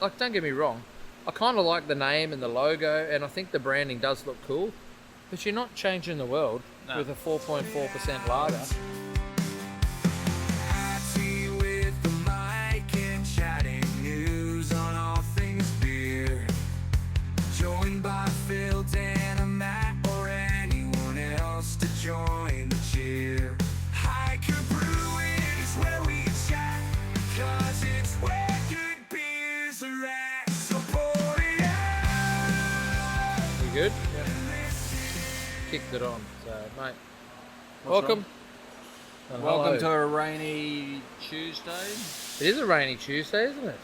like, don't get me wrong, I kind of like the name and the logo, and I think the branding does look cool. But you're not changing the world with a 4.4% lager. With the mic and chatting news on all things beer. Joined by Phil, Dan, Matt, or anyone else to join the cheer. Hiker Brewing is where we chat, cause it's where good beers are at. So pour it out. You good? Yeah. Kicked it on. So, mate, welcome. And Welcome to hello. a rainy Tuesday, It is a rainy Tuesday, isn't it?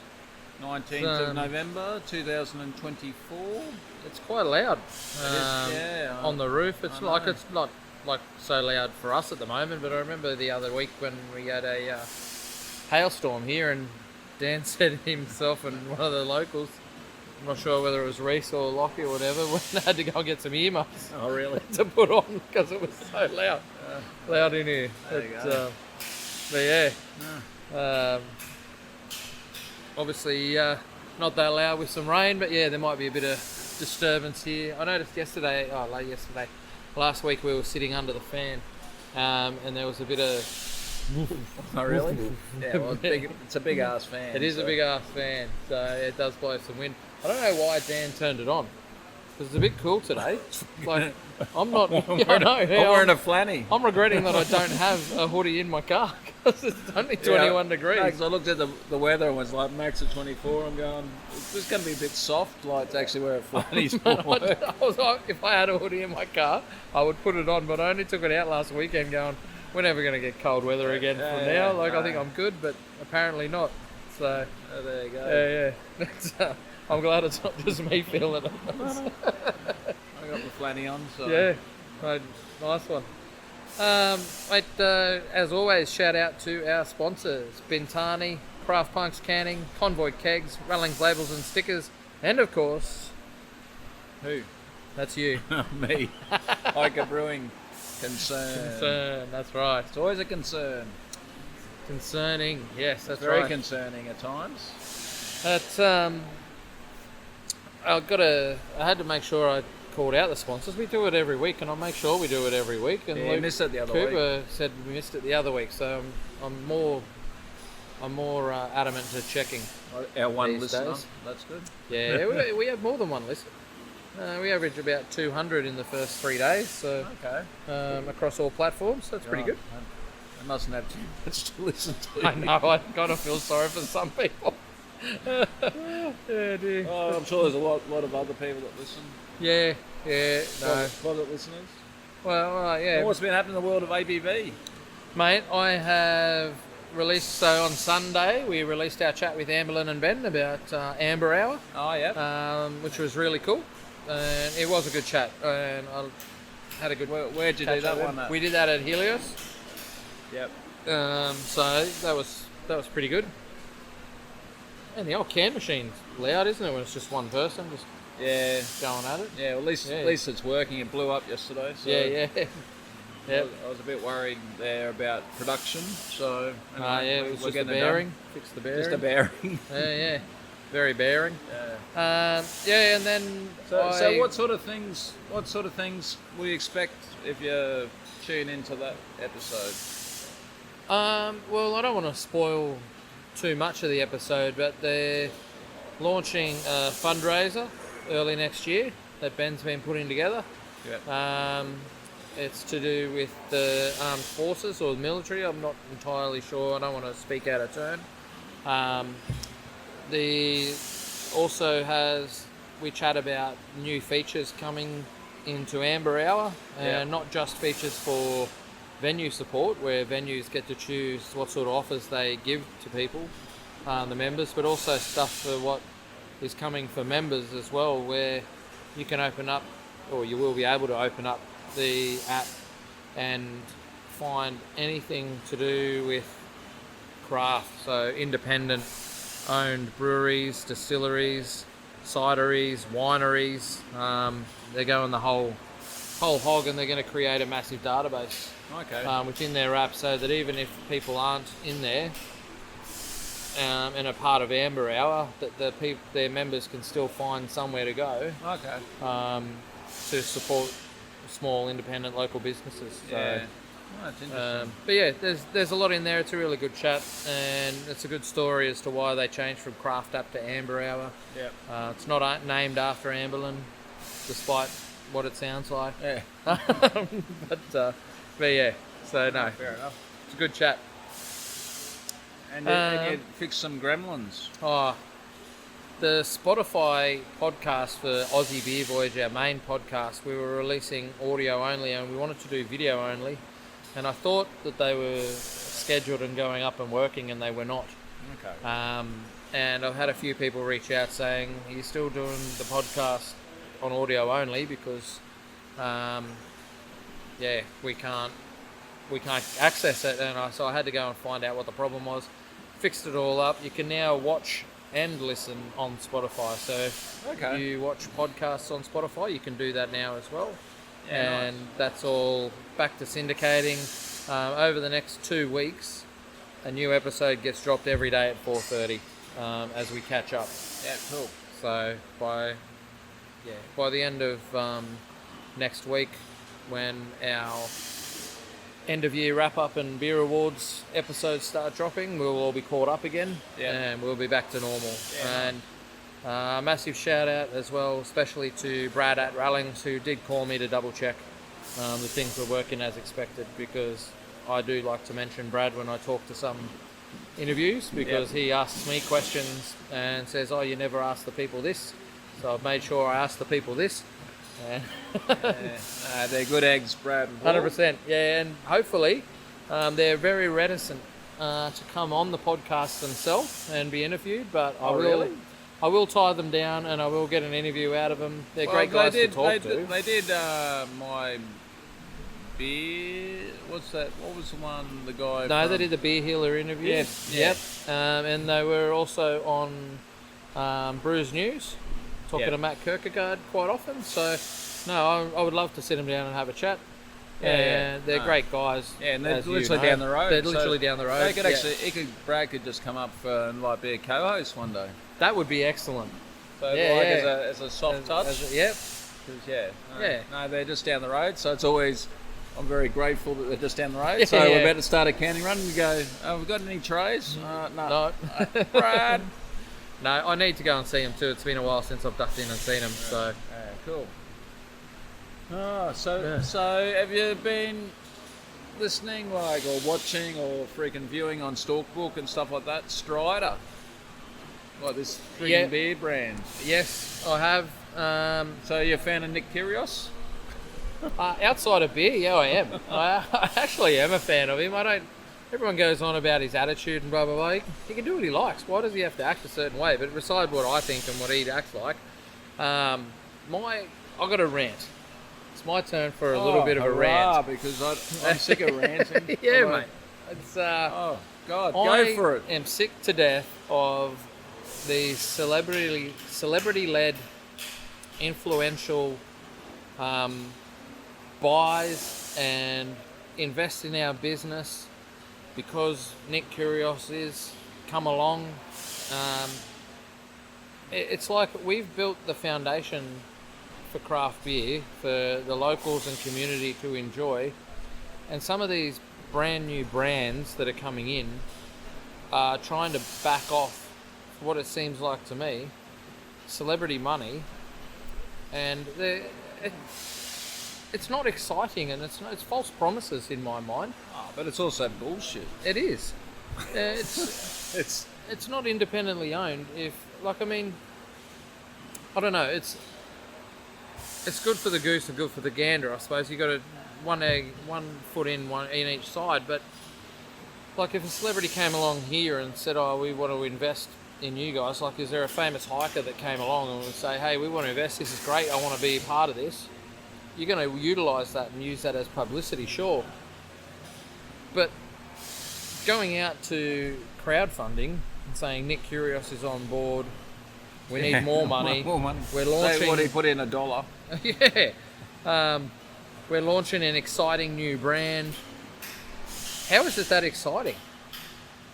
19th of November 2024. It's quite loud. Yeah, on the roof. It's I like know. it's not like so loud for us at the moment, but I remember the other week when we had a hailstorm here, and Dan said himself and one of the locals, I'm not sure whether it was Reese or Lockie or whatever, when they had to go and get some earmuffs Oh, really? to put on because it was so loud in here. There you go. But yeah, obviously not that loud with some rain, but yeah, there might be a bit of disturbance here. I noticed last week we were sitting under the fan, and there was a bit of Oh, really? Yeah, well, it's a big ass fan. It is a big ass fan, so it does blow some wind. I don't know why Dan turned it on, because it's a bit cool today. Like, I'm not. I'm I know. wearing, yeah, I'm wearing a flanny. I'm regretting that I don't have a hoodie in my car because it's only 21 degrees. Because I looked at the weather and was like max of 24. I'm going, it's just going to be a bit soft, like to actually wear a flanny. I was like, if I had a hoodie in my car, I would put it on, but I only took it out last weekend going, we're never going to get cold weather again from now. Like, I think I'm good, but apparently not. So, There you go. yeah. I'm glad it's not just me feeling it. I got the flanny on, so. Yeah, right, nice one. Mate, as always, shout out to our sponsors, Bintani, Craft Punks Canning, Convoy Kegs, Rullings Labels and Stickers, and of course, Who? that's you. Me. Hiker Brewing. Concern. That's right. It's always a concern. Concerning, yes, that's Very right. concerning at times. That's I had to make sure I called out the sponsors. We do it every week, and I'll make sure we do it every week. And Yeah, you missed it the other Cooper said we missed it the other week, so I'm more adamant to checking. Our one These listener. days. That's good. Yeah, we have more than one listen. We average about 200 in the first 3 days, so Okay. across all platforms. That's pretty good. I mustn't have too much to listen to. I know. I kind of feel sorry for some people. Yeah, dear. Oh, I'm sure there's a lot of other people that listen. Yeah. No. Private listeners. Well, yeah. What's been happening in the world of ABV? Mate, I have released, so on Sunday we released our chat with Amberlyn and Ben about Amber Hour, Oh, yeah. which was really cool. And it was a good chat, and I had a good. Where'd you do catch that up with one them. at? We did that at Helios, Yep. so that was pretty good. And the old can machine's loud, isn't it? When it's just one person just Yeah. going at it. Yeah, well, at least it's working. It blew up yesterday. So Yeah. Yep. I was a bit worried there about production. So Yeah, it was just the getting it bearing. done. Fix the bearing. Just a bearing. Yeah. Very bearing. Yeah. And then So what sort of things will you expect if you tune into that episode? Well, I don't want to spoil too much of the episode, but they're launching a fundraiser early next year that Ben's been putting together. Yep. It's to do with the armed forces or the military. I'm not entirely sure. I don't want to speak out of turn. We chat about new features coming into Amber Hour, and not just features for venue support, where venues get to choose what sort of offers they give to people, the members, but also stuff for what is coming for members as well, where you can open up, or you will be able to open up the app and find anything to do with craft, so independent owned breweries, distilleries, cideries, wineries. They're going the whole hog, and they're going to create a massive database Okay. within their app, so that even if people aren't in there, and a part of Amber Hour, that their members can still find somewhere to go Okay. to support small independent local businesses. So, Yeah. Oh, that's interesting. but yeah, there's a lot in there. It's a really good chat, and it's a good story as to why they changed from Craft App to Amber Hour. Yep. It's not named after Amberlyn, despite what it sounds like. Yeah. but yeah, so no, Fair enough. it's a good chat. And you fixed some gremlins. Oh, the Spotify podcast for Aussie Beer Voyage, our main podcast, we were releasing audio only, and we wanted to do video only. And I thought that they were scheduled and going up and working, and they were not. Okay. And I've had a few people reach out saying, "Are you still doing the podcast on audio only?" Because, we can't access it. And so I had to go and find out what the problem was. Fixed it all up. You can now watch and listen on Spotify. So if you watch podcasts on Spotify, you can do that now as well. Yeah, and that's all back to syndicating. Over the next 2 weeks, a new episode gets dropped every day at 4:30 as we catch up. Yeah, cool. So by the end of next week, when our end of year wrap up and beer awards episodes start dropping, we'll all be caught up again, and we'll be back to normal. Yeah, and a massive shout out as well, especially to Brad at Rallings, who did call me to double check the things were working as expected, because I do like to mention Brad when I talk to some interviews, because he asks me questions and says, "Oh, you never ask the people this," so I've made sure I ask the people this. They're good eggs, Brad. 100%, yeah, and hopefully they're very reticent to come on the podcast themselves and be interviewed, but I will tie them down and I will get an interview out of them. They're great guys to talk to. They did my beer. What's that? What was the one? The guy. No, they did the Beer Healer interview. Yep. And they were also on Brews News, talking to Matt Kierkegaard quite often. So, no, I would love to sit them down and have a chat. And they're great guys. Yeah, and they're literally down the road. They're literally down the road. They could actually, Brad could just come up for and like be a co-host one day. That would be excellent. So as a soft touch. Yep. No, they're just down the road, so it's always. I'm very grateful that they're just down the road. So Yeah. we're about to start a canning run, and you go, "Oh, we've got any trays?" No. Brad. No, I need to go and see them too. It's been a while since I've ducked in and seen them. So cool. Oh, so have you been listening, like, or watching, or freaking viewing on Stalkbook and stuff like that? Strider, like this freaking beer brand. Yes, I have. So you're a fan of Nick Kyrgios? Outside of beer, I am. I actually am a fan of him. Everyone goes on about his attitude and blah blah blah. He can do what he likes. Why does he have to act a certain way? But beside what I think and what he acts like, I got a rant. It's my turn for a little bit of a rant. Because I'm sick of ranting. Yeah, mate. It's God, go for it. I am sick to death of these celebrity-led, influential buys and invest in our business because Nick Kyrgios is come along. It's like we've built the foundation for craft beer for the locals and community to enjoy, and some of these brand new brands that are coming in are trying to back off what it seems like to me celebrity money, and it's not exciting, and it's false promises in my mind. But it's also bullshit. It is. It's not independently owned. I don't know. It's good for the goose and good for the gander, I suppose. You got to one foot in each side. But like, if a celebrity came along here and said, "Oh, we want to invest in you guys," like, is there a famous hiker that came along and would say, "Hey, we want to invest. This is great. I want to be a part of this." You're going to utilise that and use that as publicity, sure. But going out to crowdfunding and saying Nick Kyrgios is on board, we need more money. More money. We're launching. Say what he put in $1. Yeah. We're launching an exciting new brand. How is it that exciting?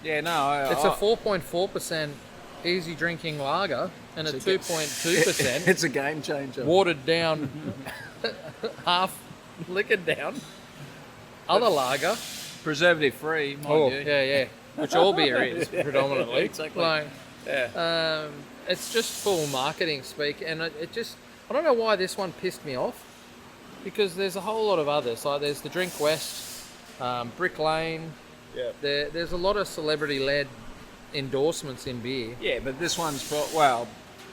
Yeah, no. It's a 4.4% easy drinking lager and a 2.2% It's a game changer. watered down, half liquored down other lager. Preservative free, mind Oh, you. yeah. Which all beer is predominantly. Exactly. Like, Yeah. it's just full marketing speak, and it just, I don't know why this one pissed me off, because there's a whole lot of others. Like there's the Drink West, Brick Lane. Yeah. There's a lot of celebrity-led endorsements in beer. Yeah, but this one's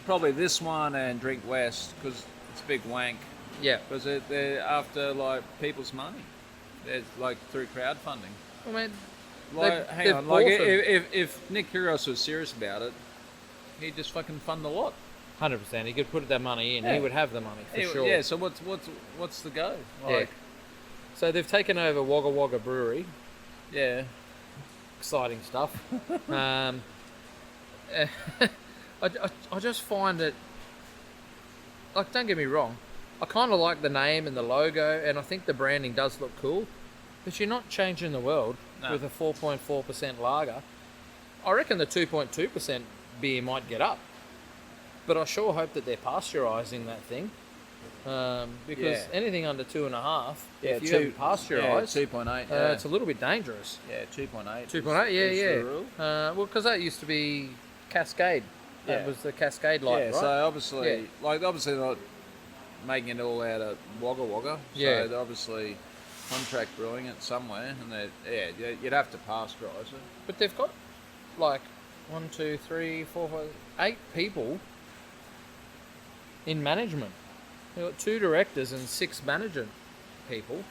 probably this one and Drink West because it's a big wank. Yeah. Because they're after like people's money. It's like through crowdfunding. I mean, Like, hang they've on, like bought them. if Nick Kyrgios was serious about it, he'd just fucking fund the lot. 100%. He could put that money in. Yeah. He would have the money for sure. Yeah. So what's the go? Yeah. Like, So they've taken over Wagga Wagga Brewery. yeah. Exciting stuff. I just find it, like, don't get me wrong, I kind of like the name and the logo, and I think the branding does look cool, but you're not changing the world No. with a 4.4% lager. I reckon the 2.2% beer might get up, but I sure hope that they're pasteurising that thing, because anything under 2.5, if you haven't pasteurised, 2.8. it's a little bit dangerous. Yeah, 2.8. 2.8, is yeah. the rule. Well, because that used to be Cascade. That Yeah. was the Cascade light, Yeah, right? so obviously, obviously not making it all out of Wagga Wagga. Yeah. So they're obviously contract brewing it somewhere, and you'd have to pasteurize it. But they've got like 1, 2, 3, 4, 5, 8 people in management. They've got 2 directors and 6 management people.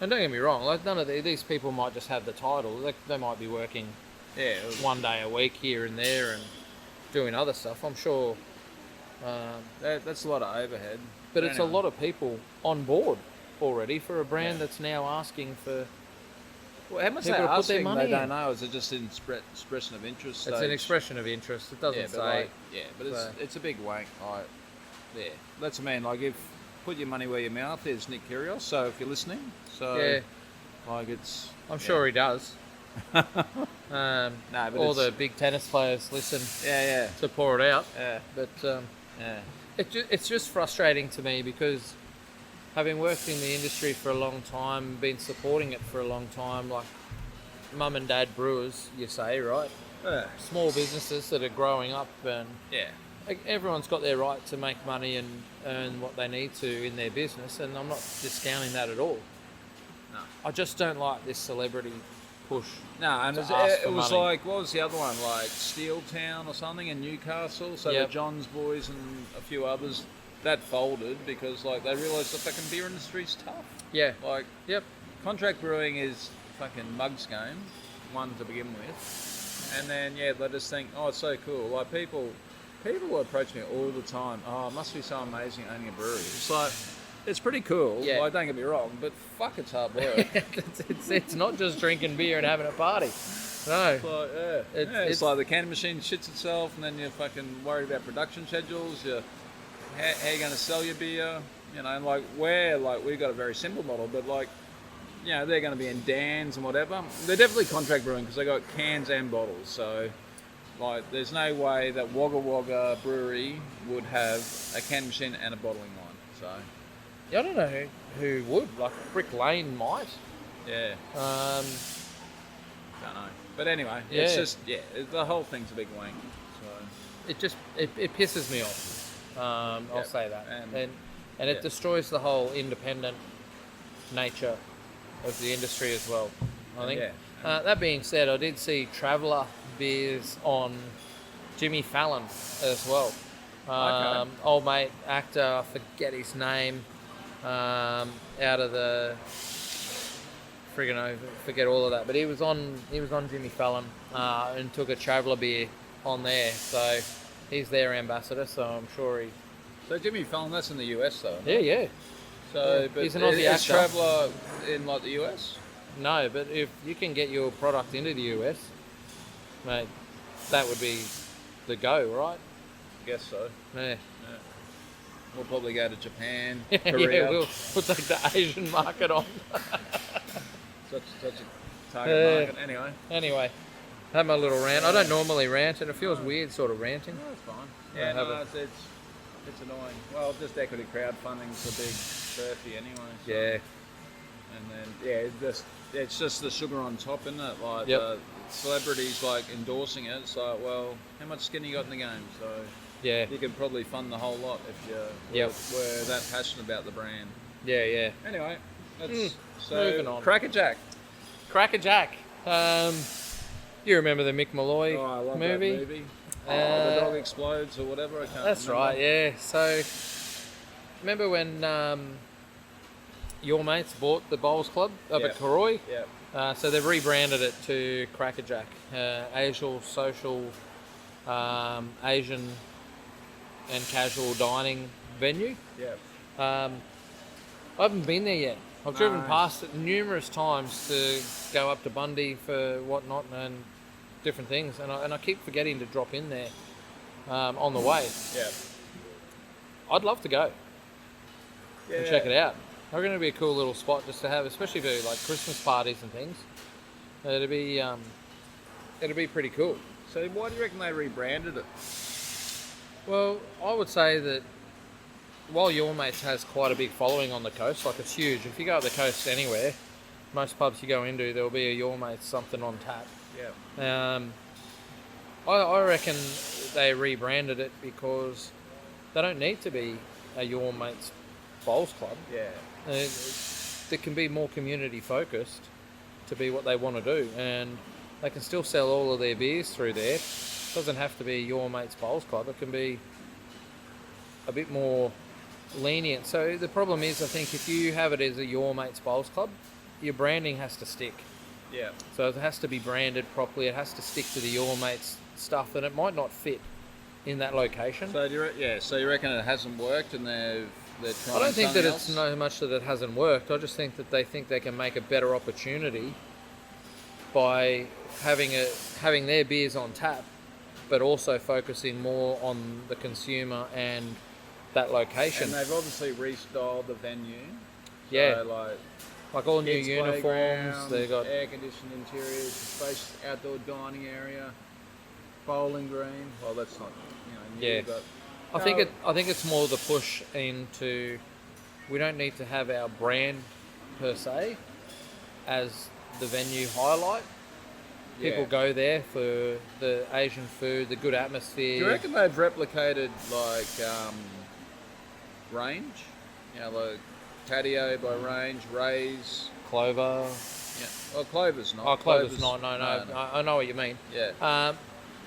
And don't get me wrong, like none of these people might just have the title. They might be working Yeah. 1 day a week here and there and doing other stuff. I'm sure. That's a lot of overhead. But it's a lot of people on board already for a brand that's now asking for. Well, how much people they to put their asking, money they don't in. know. Is it just an expression of interest? It's an stage? expression of interest. It doesn't Yeah, but say. but it's a big wank. Like, yeah, that's what I mean. Like, if put your money where your mouth is, Nick Kyrgios. So if you're listening, Yeah. like it's. I'm sure he does. No, but All it's, the big tennis players listen yeah, to pour it out. yeah, But yeah. it's just frustrating to me because having worked in the industry for a long time, been supporting it for a long time, like mum and dad brewers, you say, right? Yeah. Small businesses that are growing up, and Yeah. everyone's got their right to make money and earn what they need to in their business, and I'm not discounting that at all. No. I just don't like this celebrity push. No, and to it ask for was money. like, what was the other one? Like Steeltown or something in Newcastle. So Yep. the Johns boys and a few others, that folded because like they realised the fucking beer industry's tough. Yeah. Like Yep. contract brewing is fucking mugs game, one to begin with, and then they just think, oh, it's so cool. Like people will approach me all the time. Oh, it must be so amazing owning a brewery. It's like. It's pretty cool. Yeah. Like, don't get me wrong, but fuck, it's hard work. it's not just drinking beer and having a party. No. It's like, It's- it's like the canning machine shits itself, and then you're fucking worried about production schedules. How you going to sell your beer? You know, and we've got a very simple model, but they're going to be in Dan's and whatever. They're definitely contract brewing because they got cans and bottles. So, there's no way that Wagga Wagga Brewery would have a canning machine and a bottling line. So, I don't know who would. Like Brick Lane might. yeah, Um, don't know. But anyway, Yeah. it's just the whole thing's a big wank. So. it pisses me off. I'll Yep. say that, And- and it yeah. destroys the whole independent nature of the industry as well. I think. Yeah. That being said, I did see Traveller beers on Jimmy Fallon as well. Okay. Old mate actor, I forget his name. Out of the forget all of that. But he was on Jimmy Fallon and took a Traveller beer on there. So he's their ambassador. So I'm sure he. So Jimmy Fallon, that's in the US though. Yeah. So, Yeah, but he's an Aussie is actor. Traveller in the US? No, but if you can get your product into the US, mate, that would be the go, right? I guess so. Yeah. We'll probably go to Japan, Yeah, Korea. we'll take the Asian market on. such target market. Anyway, have my little rant. I don't normally rant, and it feels weird sort of ranting. No, it's fine. Yeah, no, it's annoying. Well, just equity crowdfunding's a big surfy anyway. So. Yeah. And then it's just the sugar on top, isn't it? Like celebrities like endorsing it. It's like, well, how much skin you got in the game? So yeah, you can probably fund the whole lot if you were that passionate about the brand. Yeah, yeah. Anyway, so moving on. Crackerjack. Crackerjack. You remember the Mick Malloy I love movie? that movie. The dog explodes or whatever. I can't. That's remember. right. Yeah. So remember when your mates bought the Bowls Club up at Karoi? Yeah. So they've rebranded it to Crackerjack, Asian social, Asian and casual dining venue. Yeah. I haven't been there yet. I've driven past it numerous times to go up to Bundy for whatnot and different things, and I keep forgetting to drop in there on the way. Yeah. I'd love to go and check it out. I reckon it'd be a cool little spot just to have, especially for like Christmas parties and things. It'd be pretty cool. So why do you reckon they rebranded it? Well, I would say that while Your Mates has quite a big following on the coast, like it's huge. If you go up the coast anywhere, most pubs you go into, there'll be a Your Mates something on tap. Yeah. I reckon they rebranded it because they don't need to be a Your Mates Bowls Club. Yeah. They can be more community focused to be what they want to do, and they can still sell all of their beers through there. It doesn't have to be Your Mates Bowls Club. It can be a bit more lenient. So the problem is, I think if you have it as a Your Mates Bowls Club, your branding has to stick. Yeah. So it has to be branded properly. It has to stick to the Your Mates stuff, and it might not fit in that location. So so you reckon it hasn't worked, and they're trying. I don't think that else? it's so much that it hasn't worked. I just think that they can make a better opportunity by having their beers on tap, but also focusing more on the consumer and that location. And they've obviously restyled the venue. Yeah. So like all new kids' uniforms. playground, They got air-conditioned interiors, spacious outdoor dining area, bowling green. Well, that's not new, Yeah. but I think it's more the push into, we don't need to have our brand per se as the venue highlight. People go there for the Asian food, the good atmosphere. Do you reckon they've replicated Range? Like Patio by Range, Ray's, Clover. Yeah. Well, Clover's not. Oh, Clover's not. No. I know what you mean. Yeah.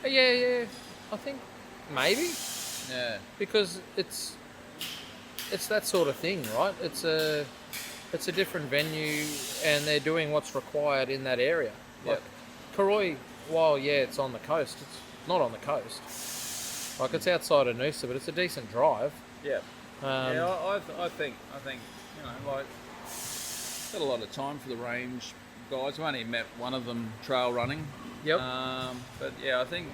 Yeah. I think maybe. Yeah. Because it's that sort of thing, right? It's a different venue, and they're doing what's required in that area. Like Karoi, while it's on the coast, it's not on the coast. Like it's outside of Noosa, but it's a decent drive. Yeah. I think like got a lot of time for the Range guys. I've only met one of them trail running. Yep. But I think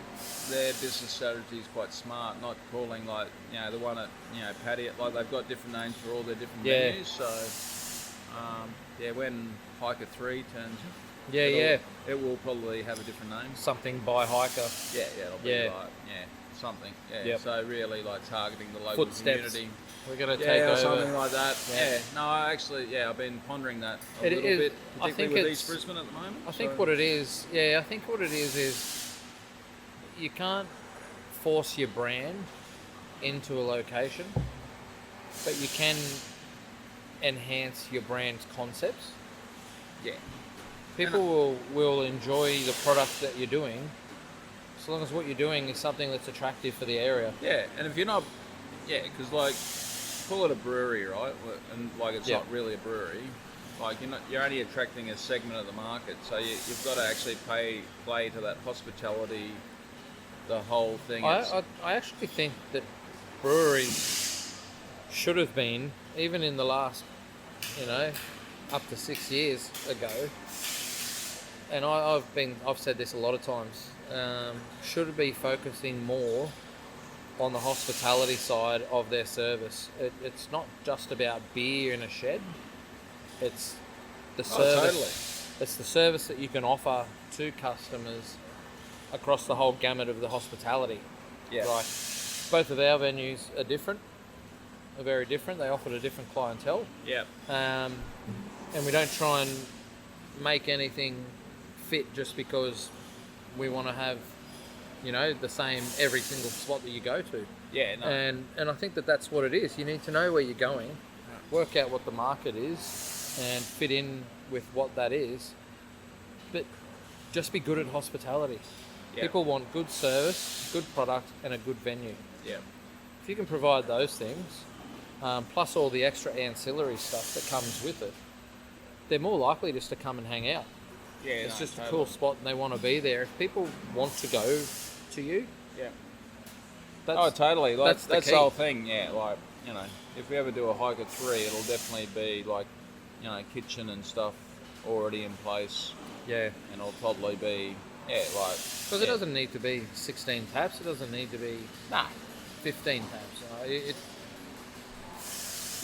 their business strategy is quite smart. Not calling the one at Patio, like they've got different names for all their different venues. So when Hiker 3 turns, it will probably have a different name. Something by Hiker. It'll be something. So really targeting the local community. We're going to take over. Something like that. No, I've been pondering that a little bit, particularly with East Brisbane at the moment. I think what it is is you can't force your brand into a location, but you can enhance your brand's concepts. Yeah. People will enjoy the product that you're doing, as long as what you're doing is something that's attractive for the area. Yeah, and if you're not, because call it a brewery, right? And it's not really a brewery. You're only attracting a segment of the market, so you've got to actually play to that hospitality, the whole thing. I actually think that breweries should have been, even in the last, up to 6 years ago, and I've said this a lot of times, should be focusing more on the hospitality side of their service. It's not just about beer in a shed. It's the service. It's the service that you can offer to customers across the whole gamut of the hospitality. Yeah. Like, both of our venues are different, are very different. They offer a different clientele. Yeah. And we don't try and make anything fit just because we want to have, the same every single spot that you go to. Yeah. No. And I think that that's what it is. You need to know where you're going, work out what the market is, and fit in with what that is. But just be good at hospitality. Yeah. People want good service, good product, and a good venue. Yeah. If you can provide those things, plus all the extra ancillary stuff that comes with it, they're more likely just to come and hang out. Yeah. It's just a totally. cool spot and they want to be there. If people want to go to you, Yeah. that's, Totally. Like, that's that's the the key. whole thing. Yeah. Like, if we ever do a hike at 3, it'll definitely be like, kitchen and stuff already in place, Yeah. and it'll probably be, Because it doesn't need to be 16 taps. It doesn't need to be 15 taps.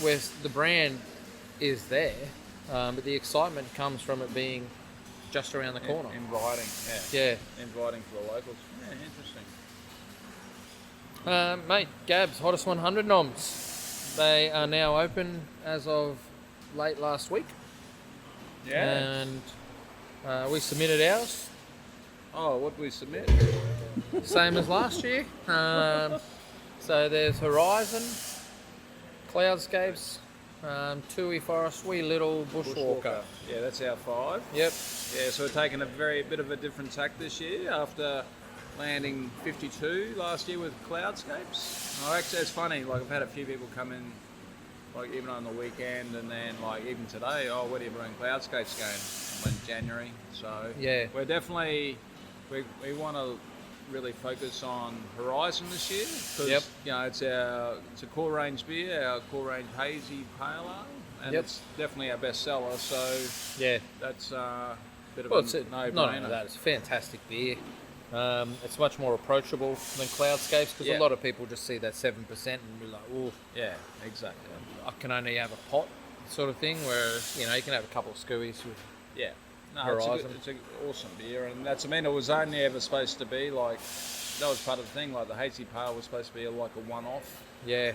Where the brand is there, but the excitement comes from it being just around the corner. Inviting. Yeah. Yeah. Inviting for the locals. Yeah. Interesting. Mate, Gab's Hottest 100 noms. They are now open as of late last week. Yeah. And we submitted ours, Oh, what did we submit? same as last year. So there's Horizon, Cloudscapes, Tui Forest, Wee Little, Bushwalker. Yeah, that's our 5. Yep. Yeah, so we're taking a bit of a different tack this year after landing 52 last year with Cloudscapes. Oh, actually, it's funny. Like, I've had a few people come in, like, even on the weekend, and then, like, even today, oh, where do you bring Cloudscapes going? In January. So Yeah. we're definitely we want to really focus on Horizon this year because Yep. it's a core range beer, our core range hazy pale ale, and Yep. it's definitely our best seller. So Yeah. that's a bit of Well, a it's not no-brainer. only that, it's a fantastic beer. It's much more approachable than Cloudscapes because Yeah. a lot of people just see that 7% and be like, oh, Yeah, exactly. I can only have a pot sort of thing, whereas, you can have a couple of skewies with Yeah. No, Horizon. it's an awesome beer, and it was only ever supposed to be like, that was part of the thing, like the hazy pale was supposed to be like a one-off, Yeah.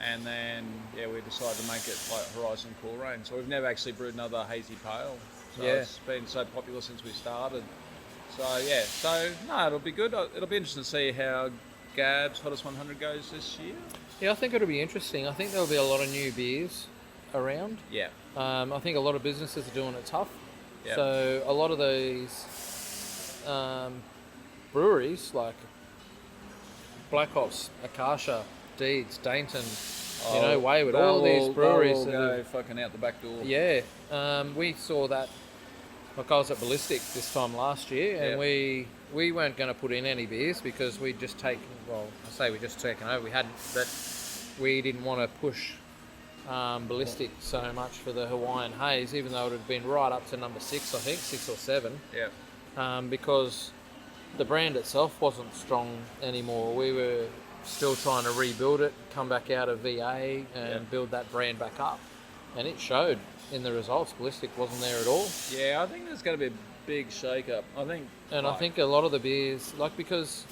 and then we decided to make it like Horizon Cool Range, so we've never actually brewed another hazy pale, so Yeah. it's been so popular since we started, it'll be good. It'll be interesting to see how Gab's Hottest 100 goes this year. Yeah, I think it'll be interesting. I think there'll be a lot of new beers around. Yeah. I think a lot of businesses are doing it tough. Yep. So a lot of these breweries like Black Ops, Akasha, Deeds, Dainton, Wayward, all these breweries. They'll that go have- fucking out the back door. yeah, we saw that. Like, I was at Ballistic this time last year, and Yep. we weren't going to put in any beers because we'd just taken. Well, I say we just taken over. We hadn't, but we didn't want to push Ballistic so much for the Hawaiian Haze, even though it had been right up to number 6, I think 6 or 7, Yeah. because the brand itself wasn't strong anymore. We were still trying to rebuild it, come back out of VA, and build that brand back up, and it showed in the results. Ballistic wasn't there at all. Yeah, I think there's going to be a big shake-up. I think A lot of the beers, because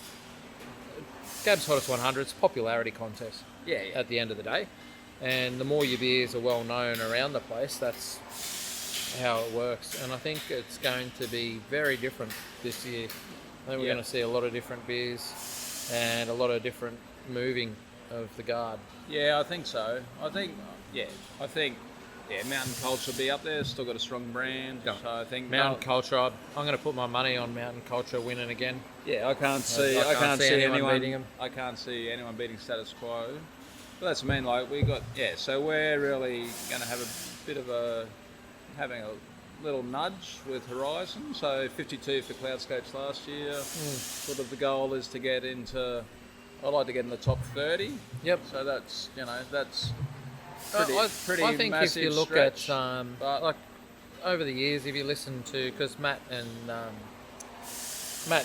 Gab's Hottest 100, it's a popularity contest at the end of the day. And the more your beers are well known around the place, that's how it works. And I think it's going to be very different this year. I think we're going to see a lot of different beers and a lot of different moving of the guard. Yeah, I think so. I think Mountain Culture will be up there. Still got a strong brand. Yeah. So I think Mountain Culture, I'm going to put my money on Mountain Culture winning again. Yeah, I can't see anyone beating them. I can't see anyone beating status quo. But that's so we're really going to have a bit of having a little nudge with Horizon. So 52 for Cloudscapes last year. Sort of the goal is to get into. I'd like to get in the top 30. Yep. So that's I think massive if you look stretch, at but like over the years, if you listen to, because Matt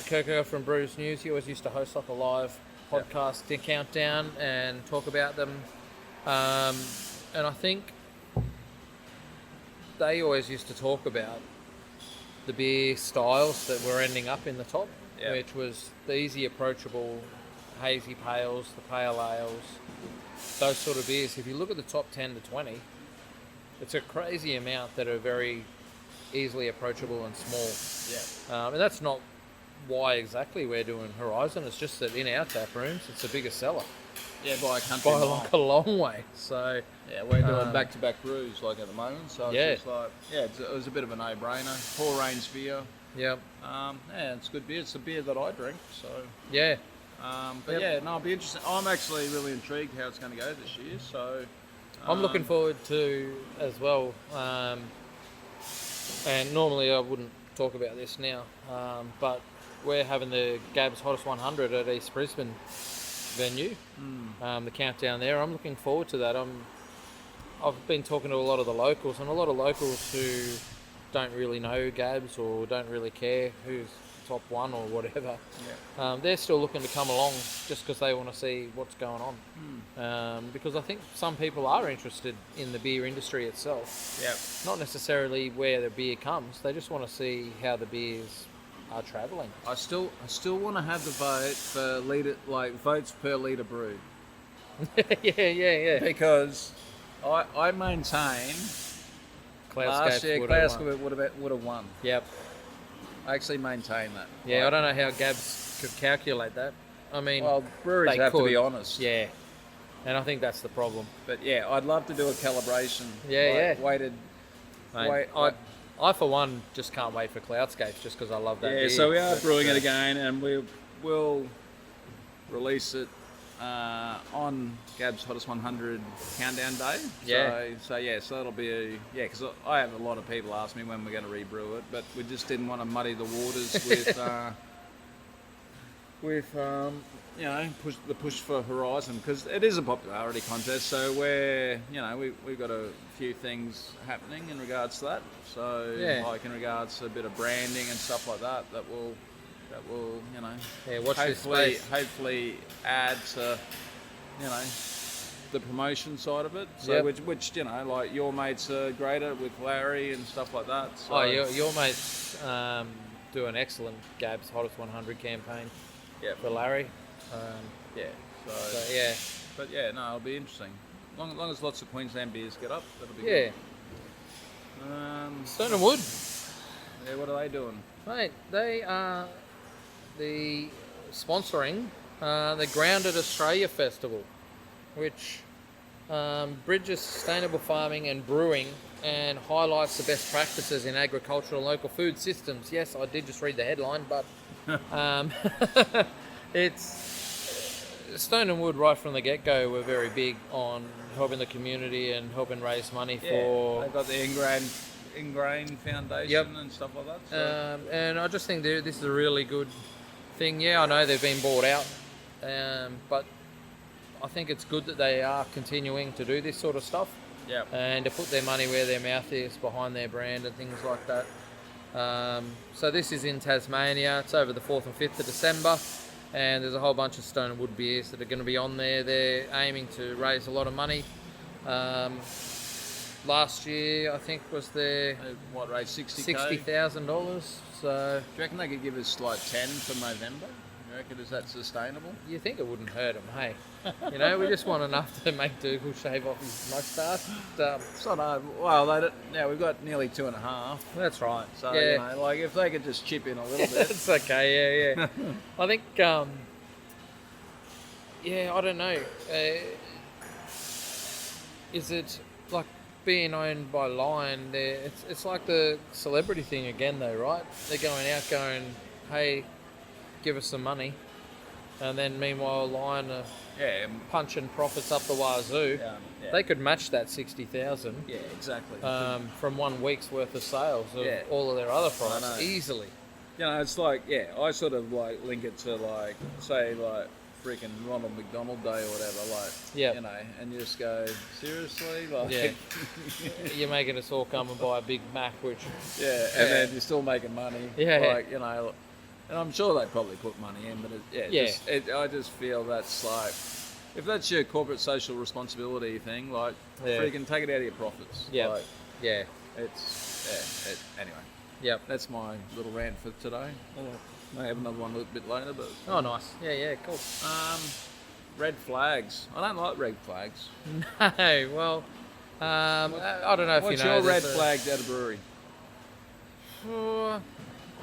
Kirker from Brews News, he always used to host like a live podcast countdown and talk about them, and I think they always used to talk about the beer styles that were ending up in the top, Yeah. which was the easy approachable hazy pales, the pale ales, those sort of beers. If you look at the top 10 to 20, it's a crazy amount that are very easily approachable and small. Yeah. And that's not why exactly we're doing Horizon. It's just that in our tap rooms, it's the biggest seller Yeah, by a country by mile. like a long way. So Yeah, we're doing back-to-back brews like at the moment, so Yeah. it's just like, it was a bit of a no-brainer. Poor Range beer. yeah, It's good beer. It's the beer that I drink, so. yeah, But Yep. it'll be interesting. I'm actually really intrigued how it's going to go this year, so. I'm looking forward to as well. And normally I wouldn't talk about this now, but we're having the Gab's Hottest 100 at East Brisbane venue, the countdown there. I'm looking forward to that. I've been talking to a lot of the locals, and a lot of locals who don't really know Gabs or don't really care who's top one or whatever. They're still looking to come along just because they want to see what's going on. Because I think some people are interested in the beer industry itself. Yep. Not necessarily where the beer comes. They just want to see how the beers are travelling. I still want to have the vote for votes per litre brewed. yeah. Because I maintain last year Cloudscape Cloudscape would have won. Yep. I actually maintain that. Yeah, I don't know how Gabs could calculate that. I mean, Well, breweries they have to could. be honest. Yeah. And I think that's the problem. But yeah, I'd love to do a calibration. Yeah. Weighted. Mate, I for one just can't wait for Cloudscapes just because I love that Yeah, beer. so we are But, brewing it again, and we will release it on Gab's Hottest 100 countdown day. Yeah. So that'll be because I have a lot of people ask me when we're going to rebrew it, but we just didn't want to muddy the waters with push for Horizon, because it is a popularity contest. So we've got a few things happening in regards to that. So like in regards to a bit of branding and stuff like that will watch this space. hopefully add to the promotion side of it. So Yep. which like your mates are great at with Larry and stuff like that. So, your mates do an excellent Gabs Hottest 100 campaign for Larry. So yeah. But yeah, no, it'll be interesting. Long as lots of Queensland beers get up, that'll be Yeah. good. Stone and Wood. Yeah, what are they doing? Mate, they are sponsoring the Grounded Australia Festival, which bridges sustainable farming and brewing and highlights the best practices in agricultural and local food systems. Yes, I did just read the headline, but it's Stone and Wood right from the get-go were very big on helping the community and helping raise money for... They've got the Ingrain Foundation and stuff like that. So. And I just think this is a really good thing. Yeah, I know they've been bought out, but I think it's good that they are continuing to do this sort of stuff. Yeah. And to put their money where their mouth is, behind their brand and things like that. So this is in Tasmania. It's over the 4th and 5th of December. And there's a whole bunch of Stone and Wood beers that are going to be on there. They're aiming to raise a lot of money. Last year, I think, was their What rate? $60,000. So Do you reckon they could give us like 10 for November? You reckon is that sustainable? you think it wouldn't hurt them, hey? We just want enough to make Dougal shave off his moustache. So no. Well, we've got nearly 2.5. That's right. So yeah. like if they could just chip in a little bit. It's okay, yeah. I think, I don't know. Is it like being owned by Lion? It's like the celebrity thing again, though, right? They're going out going, hey, give us some money. And then meanwhile, Lion are punching profits up the wazoo. Yeah. They could match that 60,000 Yeah, exactly. from 1 week's worth of sales of Yeah. all of their other I products know. easily. It's like, I sort of like link it to like, say like freaking Ronald McDonald Day or whatever, and you just go, seriously? Like, Yeah. You're making us all come and buy a Big Mac, which... and then you're still making money. Yeah. Like, and I'm sure they probably put money in, but I just feel that's like, if that's your corporate social responsibility thing, like, freaking take it out of your profits. Yeah. Like, Yeah. Anyway, Yep. that's my little rant for today. May have another one a little bit later, but Oh, nice. Yeah, cool. red flags. I don't like red flags. No, well, I don't know if What's you know. your red there's flag at a brewery?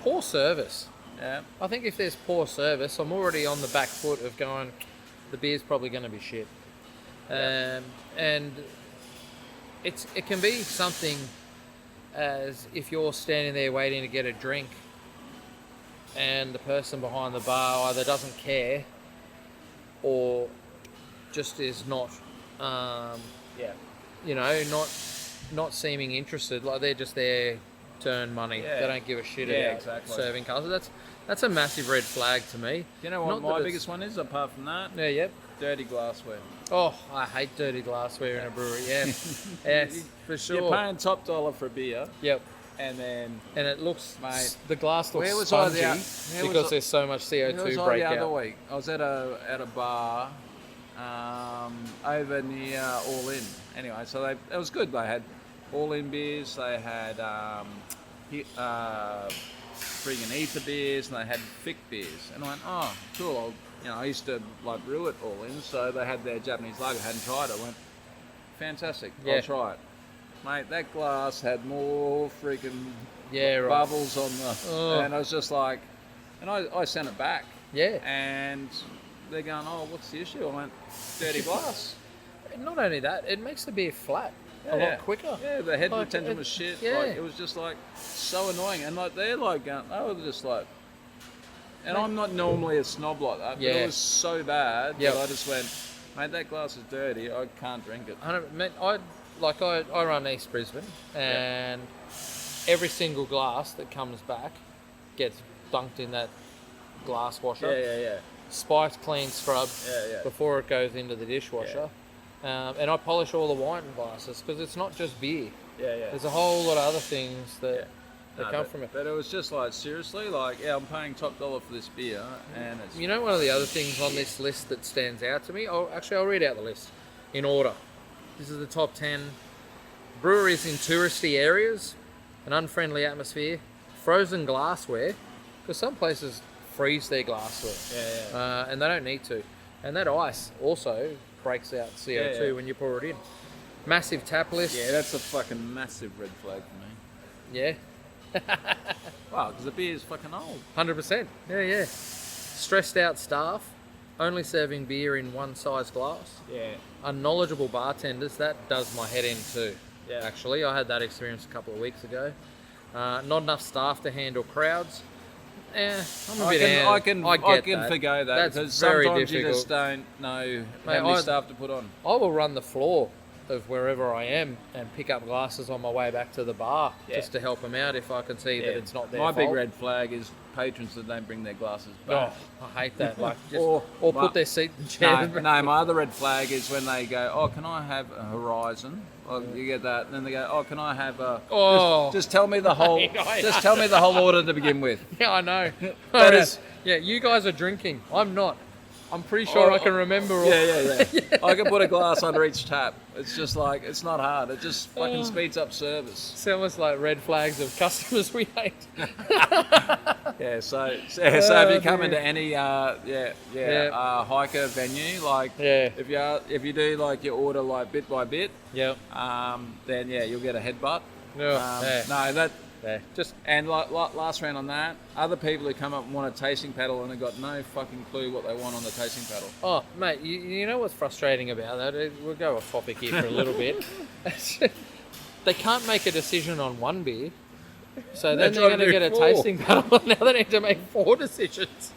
Poor service. Yeah. I think if there's poor service, I'm already on the back foot of going, the beer's probably going to be shit. And it can be something as if you're standing there waiting to get a drink and the person behind the bar either doesn't care or just is not, not seeming interested. Like they're just there to earn money. Yeah. They don't give a shit Yeah, about exactly. serving colours. That's a massive red flag to me. You know what Not that my it's- biggest one is, apart from that? Yeah, yep. Dirty glassware. Oh, I hate dirty glassware in a brewery. Yeah, yes, for sure. You're paying top dollar for a beer, Yep. and then And it looks, Mate, the glass looks where was I spongy where was because I- there's so much It was CO2 the breakout. other week. I was at a bar over near All In. Anyway, so it was good. They had All In beers. They had friggin' ether beers, and they had thick beers. And I went, oh, cool. I used to like brew it All In, so they had their Japanese lager. Hadn't tried it. I went, fantastic. Yeah. I'll try it. Mate, that glass had more freaking Yeah, right. bubbles on the, Oh. and I was just like, and I sent it back. Yeah. And they're going, oh, what's the issue? I went, dirty glass. Not only that, it makes the beer flat a lot quicker. Yeah, the head Like, retention was shit. yeah. Like, it was just like so annoying. And like they're like going, they were just like, and I'm not normally a snob like that, but Yeah. it was so bad Yep. that I just went, mate, that glass is dirty. I can't drink it. I run East Brisbane, and every single glass that comes back gets dunked in that glass washer. Yeah. Spiked, clean, scrubbed Yeah. before it goes into the dishwasher. And I polish all the wine glasses because it's not just beer. Yeah. There's a whole lot of other things that come but, from it. But it was just like, seriously, like, yeah, I'm paying top dollar for this beer, and it's You know, one of the other things on this list that stands out to me, I'll read out the list in order. This is the top 10 breweries in touristy areas, an unfriendly atmosphere, frozen glassware, because some places freeze their glassware, and they don't need to. And that ice also breaks out CO2 when you pour it in. Massive tap list. yeah, that's a fucking massive red flag for me. Yeah, Wow, because the beer is fucking old. 100%. Yeah. Stressed out staff, only serving beer in one size glass. Yeah. Unknowledgeable bartenders, that does my head in too. Yeah. Actually, I had that experience a couple of weeks ago. Not enough staff to handle crowds. I'm a bit I can that. forgo that That's because very sometimes you difficult. just don't know Mate, how many I- staff to put on. I will run the floor of wherever I am and pick up glasses on my way back to the bar just to help them out if I can see that it's not their My fault. big red flag is patrons that don't bring their glasses Oh, back. I hate that. Like, just, Or- or my- put their seat in the chair. No, my other red flag is when they go, oh, can I have a Horizon? Well, you get that, and then they go, oh, can I have a? Oh. Just tell me the whole. Just tell me the whole order to begin with. Yeah, I know. That is- Yeah, you guys are drinking. I'm not. I'm pretty sure I can remember all. Yeah. I can put a glass under each tap. It's just like, it's not hard. It just fucking speeds up service. It's almost like red flags of customers we hate. Yeah, so if you come dear. into any hiker venue, like Yeah. if you do like your order like bit by bit, Yep. then you'll get a headbutt. Yeah. No, that Yeah. Just and last round on that, other people who come up and want a tasting paddle and have got no fucking clue what they want on the tasting paddle. oh, mate, you know what's frustrating about that? We'll go off topic here for a little bit. They can't make a decision on one beer, so then they're going to get a tasting paddle. Now they need to make 4 decisions.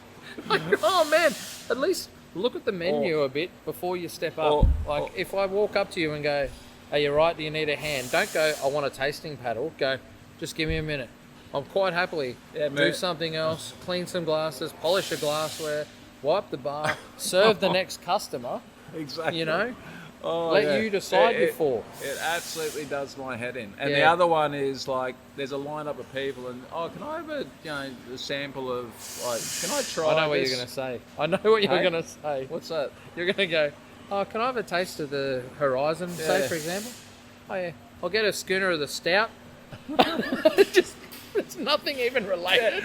Like, oh man, at least look at the menu a bit before you step up. If I walk up to you and go, "Are you right? Do you need a hand?" Don't go, "I want a tasting paddle." Go, "Just give me a minute. I'm quite happily do something else, clean some glasses, polish a glassware, wipe the bar, serve the next customer." Exactly. You know, Oh, let you decide before. It absolutely does my head in. And the Yeah. other one is like, there's a lineup of people, and can I have a sample of like, can I try? I know what this? you're going to say. I know what you're Hey? going to say. What's that? You're going to go, "Oh, can I have a taste of the Horizon, say, Yeah. for example?" "Oh, yeah. I'll get a schooner of the stout It's nothing even related.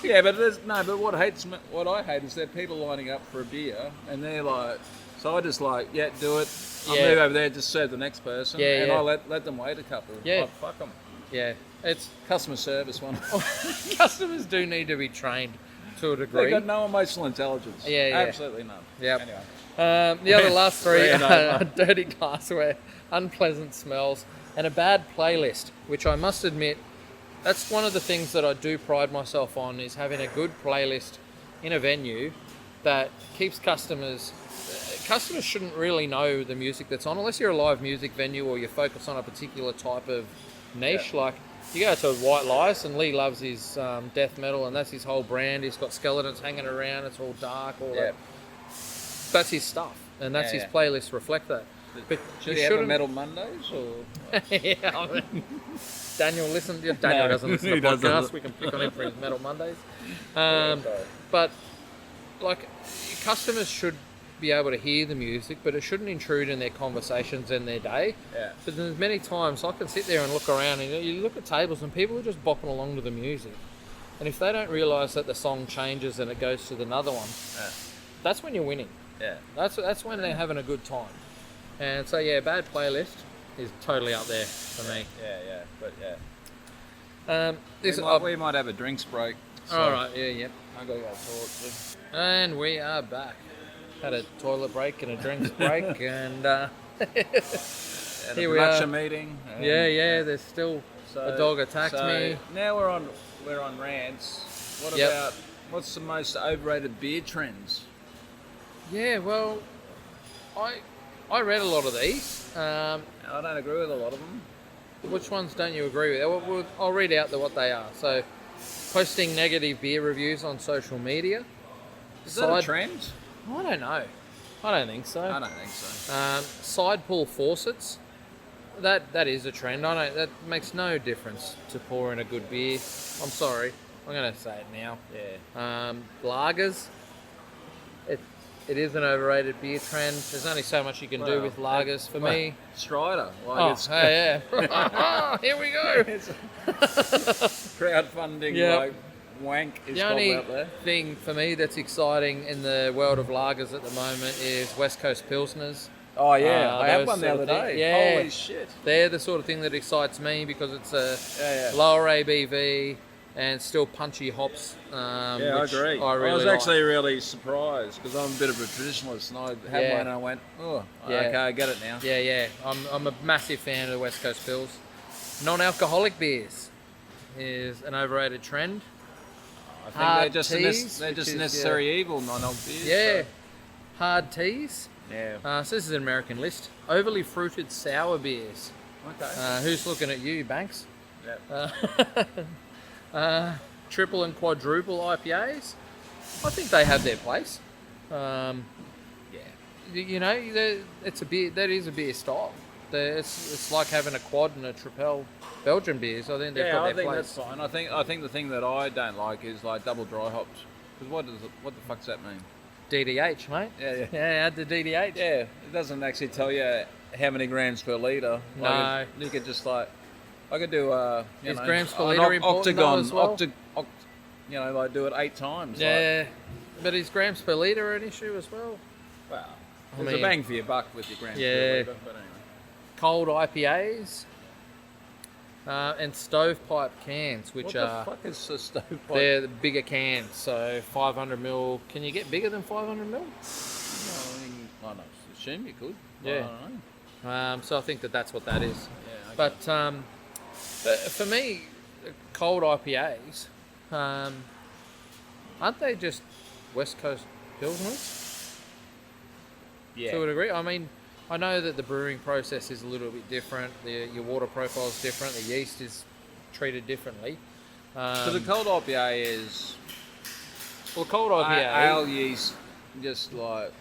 Yeah, but there's no. But what I hate is there are people lining up for a beer, and they're like, so I just like, yeah, do it. I'll Yeah. move over there, just serve the next person, Yeah, and yeah. I let them wait a couple. Yeah. Like, fuck them. Yeah, it's Customer service one. customers do need to be trained to a They've degree. got no emotional intelligence. Yeah, yeah. Absolutely none. Yep. Anyway. The other last three Random, are mate. dirty glassware, unpleasant smells, and a bad playlist, which I must admit, that's one of the things that I do pride myself on, is having a good playlist in a venue that keeps customers... Customers shouldn't really know the music that's on, unless you're a live music venue or you focus on a particular type of niche. Yeah. Like, you go to White Lice, and Lee loves his death metal, and that's his whole brand. He's got skeletons hanging around, it's all dark, all Yeah. that. That's his stuff, and that's Yeah, his yeah. playlist reflect that. But Should you you have a shouldn't... Metal Mondays or? Yeah, I mean, Daniel Daniel No, doesn't listen to he doesn't. podcasts. We can pick on him for his Metal Mondays. Sorry. But like, customers should be able to hear the music, but it shouldn't intrude in their conversations and their day. Yeah. But there's many times I can sit there and look around, and you look at tables and people are just bopping along to the music. And if they don't realise that the song changes and it goes to another one, Yeah. that's when you're winning. Yeah. That's when they're having a good time. And so yeah, bad playlist is totally up there for me. Yeah. But yeah. This We might have a drinks break. So all right, yeah. I gotta go talk. And we are back. Had a toilet break and a drinks break, and At a Here we are. production meeting. and- yeah, there's still So- a dog attacked so me. Now we're on rants. What Yep. about what's the most overrated beer trends? Yeah, well, I read a lot of these. I don't agree with a lot of them. Which ones don't you agree with? I'll read out what they are. So, posting negative beer reviews on social media. Is that a trend? I don't know. I don't think so. I don't think so. Side pull faucets. That is a trend. I know that makes no difference to pouring a good beer. I'm sorry. I'm going to say it now. Yeah. Lagers. It is an overrated beer trend. There's only so much you can do Well, with lagers for me. Strider. Like Oh, it's hey, yeah. Here we go. it's crowdfunding Yep. like wank is The called only out there. thing for me that's exciting in the world of lagers at the moment is West Coast Pilsners. Oh yeah, I had those one the sort other of thing. day. Yeah. Holy shit. They're the sort of thing that excites me because it's a Yeah. lower ABV and still punchy hops. Yeah, I which agree. I really was like. actually really surprised because I'm a bit of a traditionalist and I had Yeah. one and I went, oh, Yeah. okay, I get it now. Yeah. I'm a massive fan of the West Coast Pils. Non-alcoholic beers is an overrated trend. I think Hard they're just teas, they're which just is, necessary evil, non-alc beers. Yeah. So, Hard teas. yeah. So this is an American list. Overly fruited sour beers. Okay. Who's looking at you, Banks? Yeah. Triple and quadruple IPAs. I think they have their place. Yeah. You know, it's a beer. That is a beer style. It's like having a quad and a tripel Belgian beers. I think they've Yeah, got I their think place. that's fine. I think the thing that I don't like is like double dry hopped. Because what the fuck does that mean? DDH, mate. Yeah. Yeah, add the DDH. Yeah, it doesn't actually tell you how many grams per litre. No. Like you could just like, I could do Is grams per an litre important though octagon, as well? you know, like do it 8 times. Yeah, but is grams per litre an issue as well? Like, wow. I There's mean- a bang for your buck with your grams Yeah. per litre. But anyway. Cold IPAs and stovepipe cans, which What the are fuck is a stovepipe? they're the bigger cans. So 500 ml. Can you get bigger than 500 ml? I don't assume you could. Yeah. I don't know. So I think that's what that is. Yeah, okay. But for me, cold IPAs, aren't they just West Coast Pilsners Yeah. to a degree? I mean, I know that the brewing process is a little bit different. Your water profile is different. The yeast is treated differently. So the cold IPA is Well, cold IPA. ale yeast, just like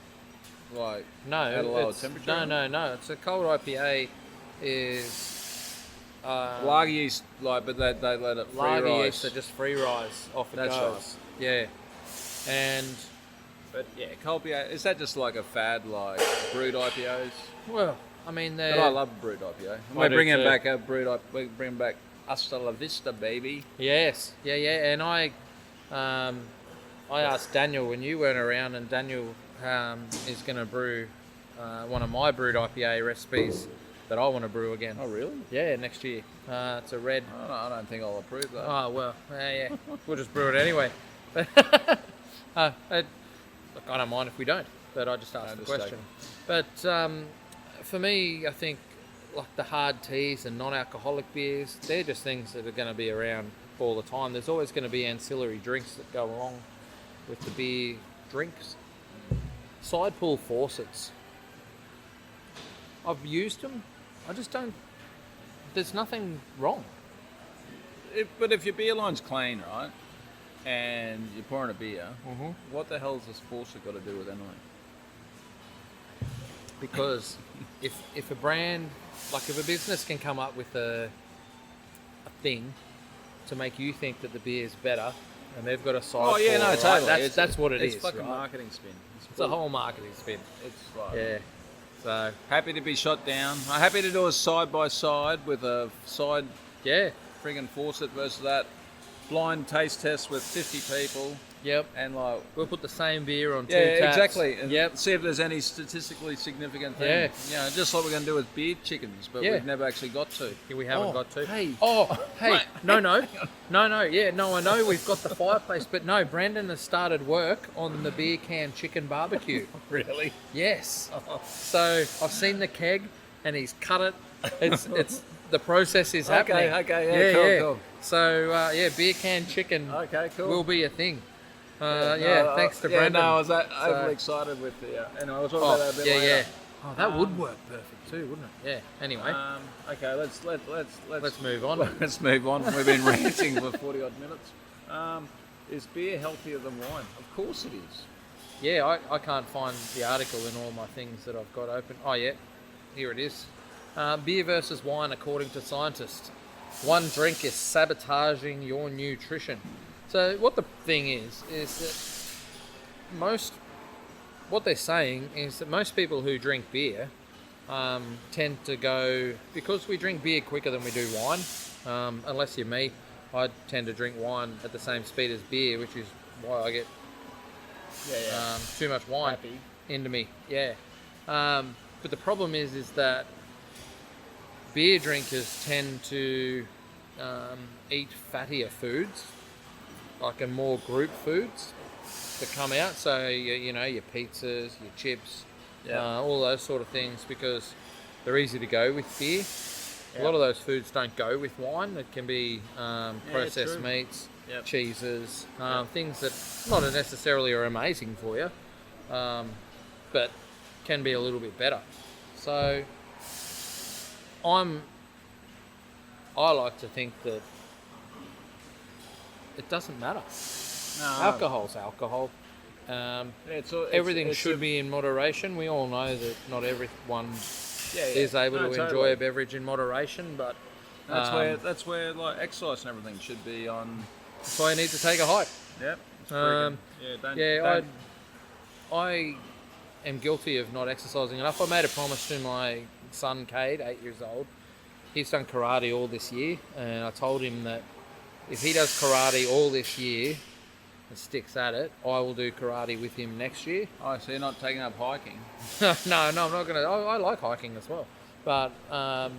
No, at a lower it's- temperature? No. It's a cold IPA is lager yeast, like, but they let it free lager rise. yeast that just free rise off it That's goes. Yeah, and But yeah, cold IPA, is that just like a fad, like brewed IPAs? well, I mean, But I love brewed IPA. I We're do bringing too. back a brewed IPA. We're bringing back Hasta La Vista, baby. Yes, yeah. And I asked Daniel when you weren't around, and Daniel is going to brew one of my brewed IPA recipes that I want to brew again. Oh, really? Yeah, next year. It's a red. I don't think I'll approve that. Oh well, yeah. We'll just brew it anyway. Look, I don't mind if we don't, but I just asked the question. But for me, I think like the hard teas and non-alcoholic beers, they're just things that are going to be around all the time. There's always going to be ancillary drinks that go along with the beer drinks. Side pull faucets. I've used them. I just don't. There's nothing wrong. But if your beer line's clean, right, and you're pouring a beer, Mm-hmm. what the hell's this faucet got to do with anything? Because if a brand, like if a business can come up with a thing to make you think that the beer is better, and they've got a side. Oh yeah, no, right, totally. That's what it is. It's fucking right? marketing spin. It's a whole marketing spin. It's like, Yeah. So happy to be shot down. I'm happy to do a side by side with a side yeah. friggin' faucet versus that blind taste test with 50 people. Yep. And like, We'll put the same beer on two yeah, taps. exactly. And Yep. see if there's any statistically significant thing. Yeah. You know, just like we're going to do with beer chickens, but Yeah. we've never actually got to. We haven't got to. Hey. Oh, hey. Mate. No. Yeah, no, I know we've got the fireplace, but no, Brandon has started work on the beer can chicken barbecue. Really? Yes. So I've seen the keg and he's cut it. It's the process is happening. Okay, yeah, cool. So beer can chicken Okay, cool. will be a thing. No, thanks to yeah, Brandon. no, I was overly excited with the. Anyway, we'll talk about that a bit yeah, later. yeah. Oh, that would work perfect too, wouldn't it? Yeah. Anyway, Okay, let's move on. Let's move on. We've been ranting for 40 odd minutes. Is beer healthier than wine? Of course it is. Yeah, I can't find the article in all my things that I've got open. Oh yeah, here it is. Beer versus wine, according to scientists. One drink is sabotaging your nutrition. So what the thing is that what they're saying is that most people who drink beer tend to go, because we drink beer quicker than we do wine, unless you're me, I tend to drink wine at the same speed as beer, which is why I get too much wine Happy. into me. Yeah. But the problem is that beer drinkers tend to eat fattier foods, like a more group foods that come out. So you know, your pizzas, your chips, all those sort of things, because they're easy to go with beer. A lot of those foods don't go with wine. It can be processed true. meats, Yep. cheeses, things that not necessarily are amazing for you, but can be a little bit better. So I like to think that it doesn't matter. No. Alcohol's alcohol. Everything should be in moderation. We all know that not everyone is able to enjoy a beverage in moderation, but that's where like exercise and everything should be on. that's why you need to take a hike. Yep. I am guilty of not exercising enough. I made a promise to my son, Cade, 8 years old. He's done karate all this year, and I told him that if he does karate all this year and sticks at it, I will do karate with him next year. Oh, so you're not taking up hiking? No, I'm not going to. I like hiking as well. But, no,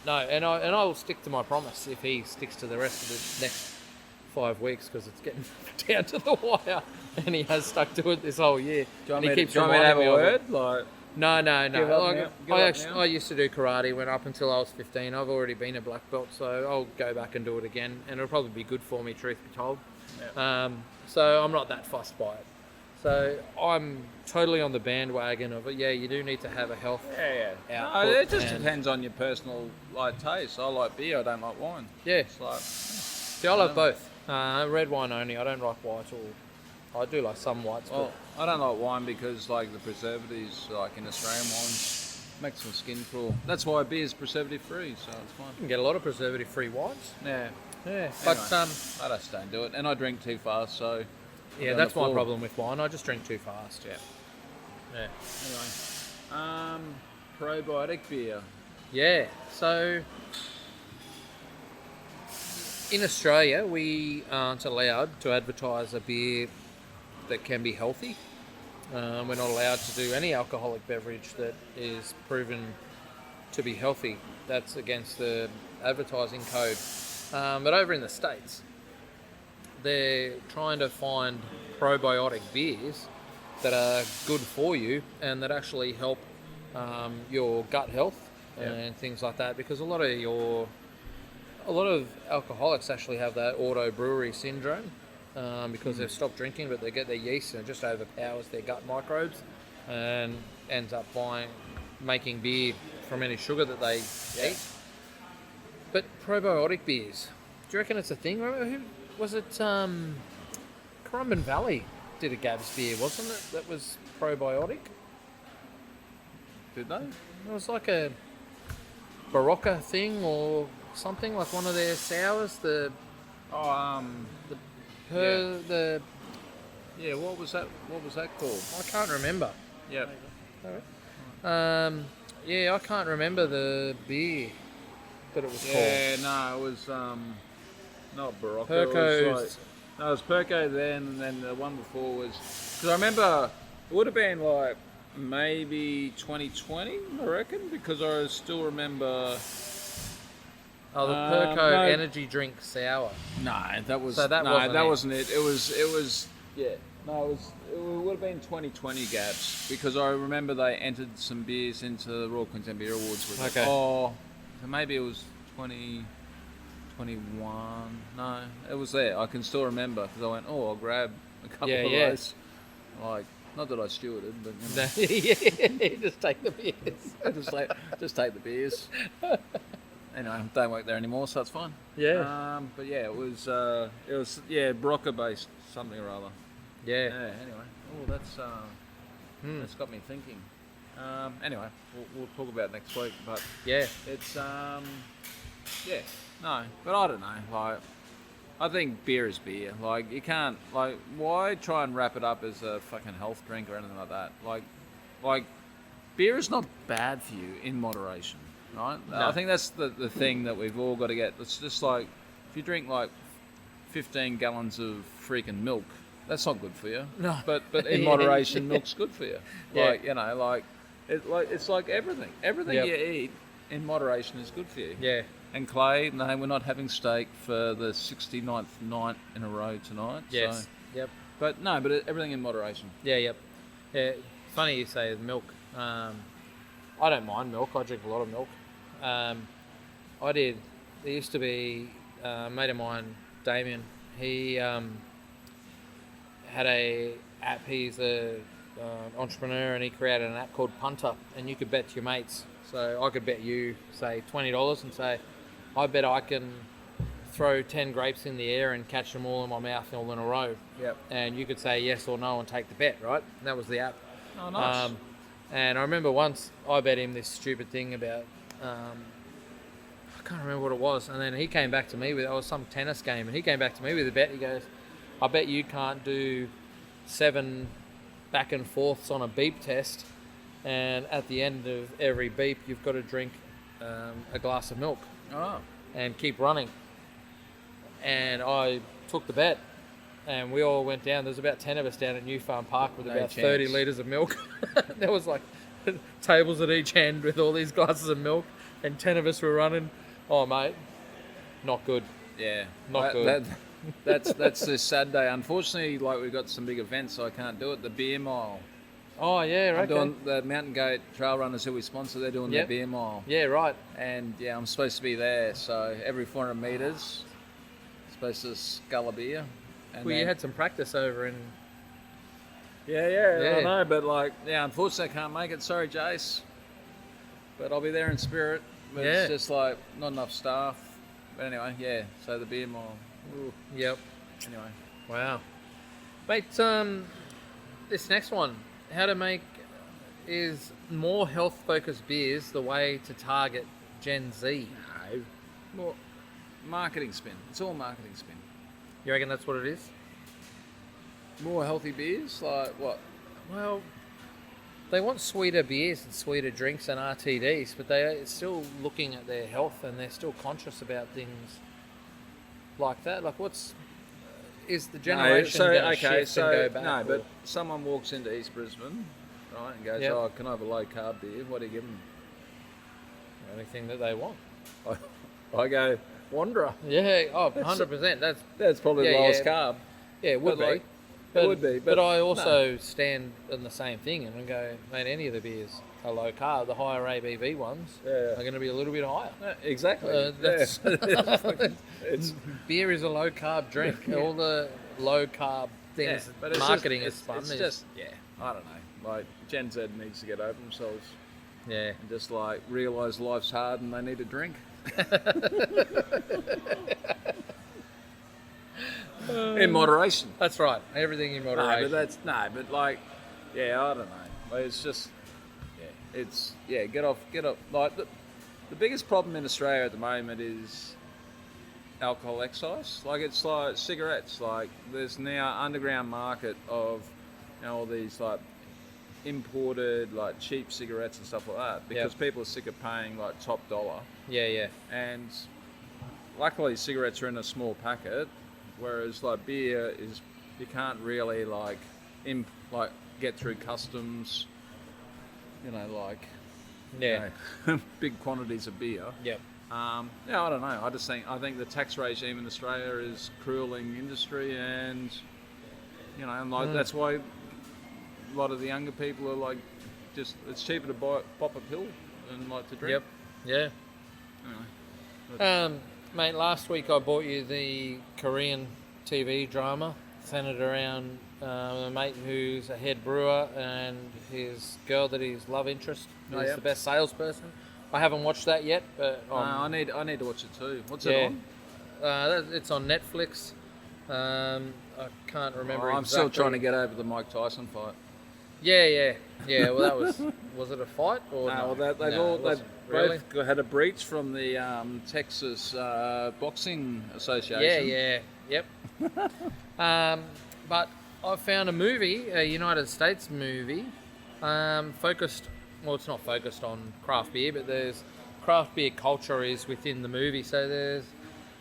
and I will stick to my promise if he sticks to the rest of the next 5 weeks, because it's getting down to the wire, and he has stuck to it this whole year. Do you want and me he keeps to have a reminding me of it. word? Like, No. Give up now? I used to do karate when up until I was 15. I've already been a black belt, so I'll go back and do it again, and it'll probably be good for me, truth be told. So I'm not that fussed by it. So I'm totally on the bandwagon of it. Yeah, you do need to have a health. No, it just depends on your personal like taste. I like beer. I don't like wine. Yeah. It's like, See, I love both. Red wine only. I don't like white, or I do like some whites. well, I don't like wine because like the preservatives, like in Australian wines, makes my skin crawl. That's why beer is preservative free, so it's fine. You can get a lot of preservative-free wines. Yeah. Yeah, Anyway, but I just don't do it, and I drink too fast, so. yeah, that's my problem with wine. I just drink too fast. Yeah. Anyway, probiotic beer. Yeah. So in Australia, we aren't allowed to advertise a beer that can be healthy. We're not allowed to do any alcoholic beverage that is proven to be healthy. That's against the advertising code. But over in the States, they're trying to find probiotic beers that are good for you and that actually help your gut health and things like that. Because a lot of alcoholics actually have that auto brewery syndrome. Because they've stopped drinking, but they get their yeast and it just overpowers their gut microbes and ends up making beer from any sugar that they eat. But probiotic beers, do you reckon it's a thing? Remember, who was it? Currumbin Valley did a Gabs beer, wasn't it? That was probiotic. Did they? It was like a Barocca thing or something, like one of their sours. The what was that? What was that called? I can't remember. Yep. I can't remember the beer that it was called. Yeah, no, it was not Barocca. Perco's. It was Perco then, and then the one before was... Because I remember it would have been like maybe 2020, I reckon, because I still remember... Oh, the Perco energy drink sour. No, that was... So that wasn't it. It was... Yeah. No, it would have been 2020 Gabs, because I remember they entered some beers into the Royal Queensland Beer Awards with it. Oh, so maybe it was 2021. No, it was there. I can still remember, because I went, I'll grab a couple of those. Like, not that I stewarded, but... Just take the beers. just take the beers. Anyway, don't work there anymore, so it's fine. Yeah. But yeah, it was Barocca based something or other. Yeah. Anyway, that's got me thinking. Anyway, we'll talk about it next week. But yeah, it's no, but I don't know. Like, I think beer is beer. Like, you can't, like, why try and wrap it up as a fucking health drink or anything like that? Like beer is not bad for you in moderation, right? No. I think that's the thing that we've all got to get. It's just like, if you drink like 15 gallons of freaking milk, that's not good for you. No. But in moderation, milk's good for you. Yeah. Like, you know, it's like everything. Everything you eat in moderation is good for you. Yeah. And Clay, no, we're not having steak for the 69th night in a row tonight. Yes. So. Yep. But everything in moderation. Yeah. Yep. Yeah. Funny you say milk. I don't mind milk. I drink a lot of milk. There used to be a mate of mine, Damien. He had a app. He's a entrepreneur, and he created an app called Punter, and you could bet to your mates. So I could bet you, say, $20 and say, I bet I can throw 10 grapes in the air and catch them all in my mouth all in a row. Yep. And you could say yes or no and take the bet, right? And that was the app. Oh, nice. And I remember once I bet him this stupid thing about, I can't remember what it was. And then he came back to me with, it was some tennis game, and he came back to me with a bet. He goes, I bet you can't do 7 back and forths on a beep test, and at the end of every beep you've got to drink a glass of milk and keep running. And I took the bet, and we all went down. There's about 10 of us down at New Farm Park with about 30 litres of milk. There was like tables at each end with all these glasses of milk, and 10 of us were running. Oh mate, not good. Yeah, Not good. That's this sad day. Unfortunately, like, we've got some big events, so I can't do it. The beer mile. Oh yeah, right. I'm doing the Mountain Goat Trail Runners who we sponsor. They're doing their beer mile. Yeah, right. And yeah, I'm supposed to be there. So every 400 metres, supposed to scull a beer. And Well, you had some practice over in. Yeah, I know, but unfortunately I can't make it. Sorry, Jace. But I'll be there in spirit. But it's just like not enough staff. But anyway, so the beer mile. Ooh. Yep. Anyway. Wow. Mate, this next one, how to make is more health-focused beers the way to target Gen Z? No. More marketing spin. It's all marketing spin. You reckon that's what it is? More healthy beers? Like what? Well, they want sweeter beers and sweeter drinks and RTDs, but they are still looking at their health and they're still conscious about things like that. Like, is the generation going to shift and go back? No, but someone walks into East Brisbane, right, and goes, Yep. "Oh, can I have a low carb beer?" What do you give them? Anything that they want. I go, Wanderer. Yeah, 100%. That's probably the lowest yeah. carb. Yeah, it would But, be. like, it would be, But I no. also stand on the same thing and go, mate, any of the beers are low carb. The higher ABV ones are going to be a little bit higher. Yeah, exactly. That's It's beer is a low carb drink. All the low carb things but it's marketing just, is fun. It's just I don't know. Like Gen Z needs to get over themselves yeah. and just like realise life's hard and they need a drink. In moderation. That's right. Everything in moderation. But like, I don't know. Like, it's just, get off. Like the biggest problem in Australia at the moment is alcohol excise. Like, it's like cigarettes. Like, there's now underground market of, all these like imported like cheap cigarettes and stuff like that because people are sick of paying like top dollar. Yeah. And luckily cigarettes are in a small packet, whereas like beer is, you can't really like get through customs, big quantities of beer. Yep. I don't know. I think the tax regime in Australia is crueling industry, and that's why a lot of the younger people are like, just it's cheaper to pop a pill than like to drink. Yep. Yeah. Anyway. Mate, last week I bought you the Korean TV drama centered around a mate who's a head brewer and his girl that is love interest is the best salesperson. I haven't watched that yet, but I need to watch it too. What's it on? It's on Netflix. I can't remember. I'm exactly. still trying to get over the Mike Tyson fight. Yeah. Well, that was it a fight or no? no? They've really? both had a breach from the Texas Boxing Association. Yep. But I found a movie, a United States movie, focused. Well, it's not focused on craft beer, but there's craft beer culture is within the movie. So there's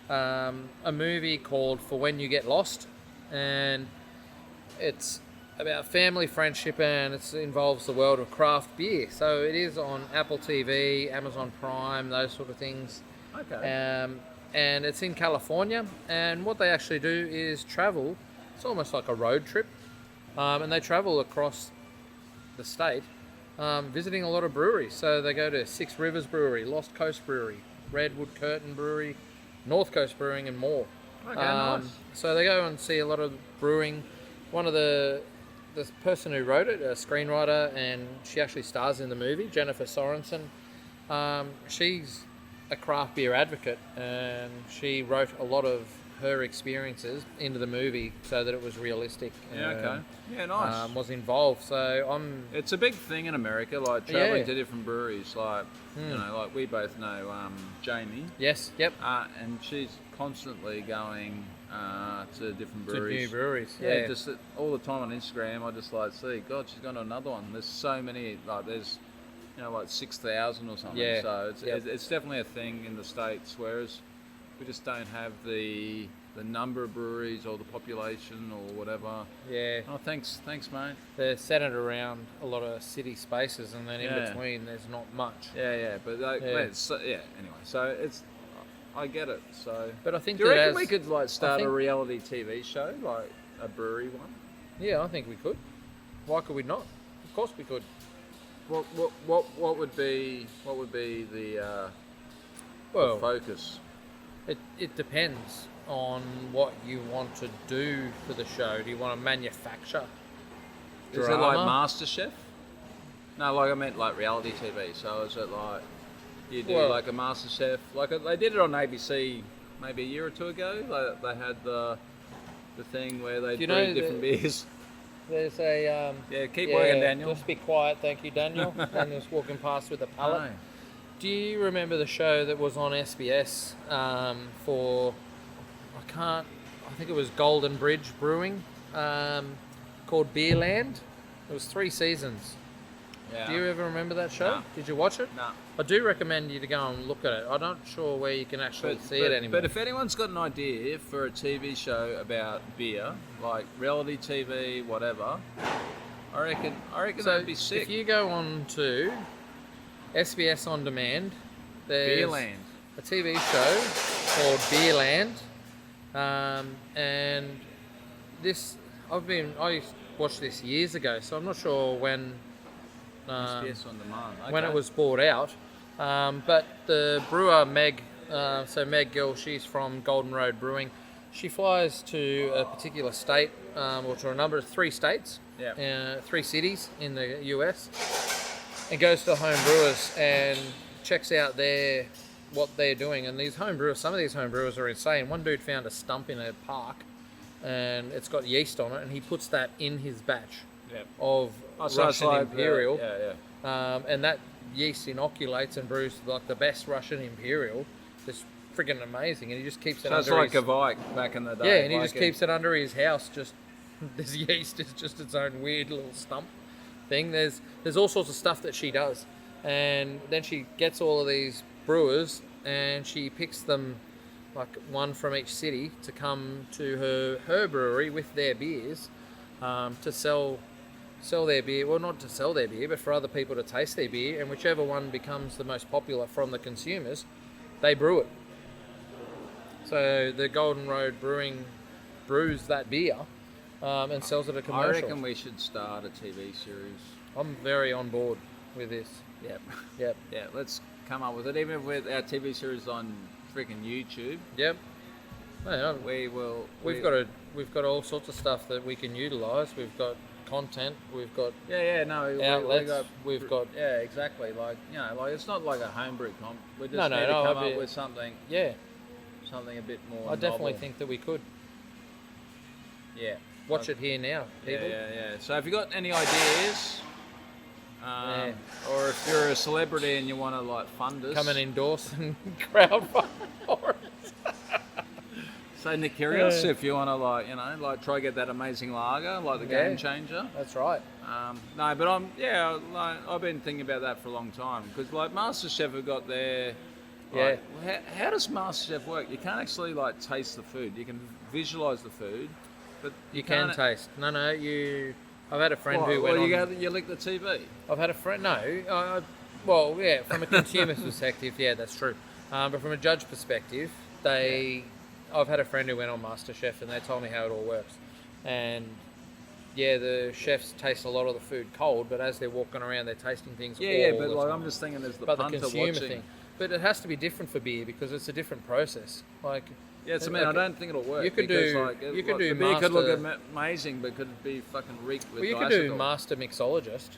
a movie called For When You Get Lost, and it's about family friendship, and it involves the world of craft beer. So it is on Apple TV, Amazon Prime, those sort of things. Okay. And it's in California, and what they actually do is travel. It's almost like a road trip, and they travel across the state, visiting a lot of breweries. So they go to Six Rivers Brewery, Lost Coast Brewery, Redwood Curtain Brewery, North Coast Brewing, and more. Okay, nice. So they go and see a lot of brewing. One of the person who wrote it, a screenwriter, and she actually stars in the movie, Jennifer Sorensen. She's a craft beer advocate, and she wrote a lot of her experiences into the movie so that it was realistic. Nice. Was involved. So It's a big thing in America, like traveling to different breweries. Like like we both know Jamie. Yes. Yep. And she's constantly going to different breweries. To new breweries. Yeah, just all the time on Instagram. I just like see, God, she's gone to another one. There's so many. Like there's, like 6,000 or something. Yeah. So it's definitely a thing in the States, whereas we just don't have the number of breweries or the population or whatever. Yeah. Oh, thanks, mate. They're centered around a lot of city spaces, and then in between there's not much. Yeah. But anyway, so it's. I get it. So, but I think do you reckon we could like start a reality TV show, like a brewery one? Yeah, I think we could. Why could we not? Of course we could. What would be the focus? It depends on what you want to do for the show. Do you want to manufacture Is drama? it like MasterChef? No, like I meant like reality TV. So is it like you do like a MasterChef? Like they did it on ABC maybe a year or two ago. They had the thing where they brewed different beers. There's a keep working, Daniel. Just be quiet, thank you, Daniel. Daniel's walking past with a pallet. No. Do you remember the show that was on SBS for I think it was Golden Bridge Brewing, called Beerland? It was 3 seasons. Yeah. Do you ever remember that show? No. Did you watch it? No. I do recommend you to go and look at it. I'm not sure where you can actually see it anymore. But if anyone's got an idea for a TV show about beer, like reality TV, whatever, I reckon that'd be sick. If you go on to SBS On Demand, there's Beerland. a TV show called Beerland, and this I watched this years ago, so I'm not sure when SBS On Demand. Okay. when it was bought out. But the brewer Meg, so Meg Gill, she's from Golden Road Brewing. She flies to a particular state, or to a number of 3 states, Yeah. 3 cities in the US, and goes to home brewers and checks out what they're doing. And these home brewers, some of these home brewers are insane. One dude found a stump in a park, and it's got yeast on it, and he puts that in his batch Yep. of Oh, so it's Russian like Imperial. yeah. And that yeast inoculates and brews like the best Russian Imperial. Just friggin' amazing, and he just keeps it So it's under like his... a Vike back in the day. Yeah, and he like just keeps it under his house. Just this yeast is just its own weird little stump thing. There's all sorts of stuff that she does, and then she gets all of these brewers and she picks them, like one from each city, to come to her brewery with their beers, to sell their beer. Well, not to sell their beer, but for other people to taste their beer, and whichever one becomes the most popular from the consumers, they brew it. So the Golden Road Brewing brews that beer, and sells it at a commercial. I reckon we should start a TV series. I'm very on board with this. Yep. Yep. Yeah, let's come up with it. Even with our TV series on freaking YouTube, Yep. No, we've we've got all sorts of stuff that we can utilise. We've got content. We've got outlets. We've got yeah, exactly. Like like it's not like a homebrew comp. We just No, need to come I'd be- up with something a bit more. I definitely novel. think that we could Yeah. watch it here now, people. Yeah. So if you got any ideas, Yeah. or if you're a celebrity and you want to like fund us, Come and endorse and crowdfund for it. say Nick Kyrgios Yeah. if you want to try get that amazing lager, like the Yeah. game changer. That's right. No, but I've been thinking about that for a long time because like MasterChef have got their. Like, how does MasterChef work? You can't actually like taste the food. You can visualize the food, but You can can't. taste. No, I've had a friend What? who went Well, on. you lick the TV. I've had a friend. No, well, yeah, from a consumer perspective, yeah, that's true. But from a judge perspective, I've had a friend who went on MasterChef, and they told me how it all works. And yeah, the chefs taste a lot of the food cold, but as they're walking around, they're tasting things. Yeah, all but the like time. I'm just thinking, there's the But the punter consumer watching. thing. But it has to be different for beer because it's a different process. Like, Yeah, so man, I don't think it'll work. You could because, do- like, you could do the beer could look master- amazing, but could be fucking reeked with. well, you could do diacetyl. Master Mixologist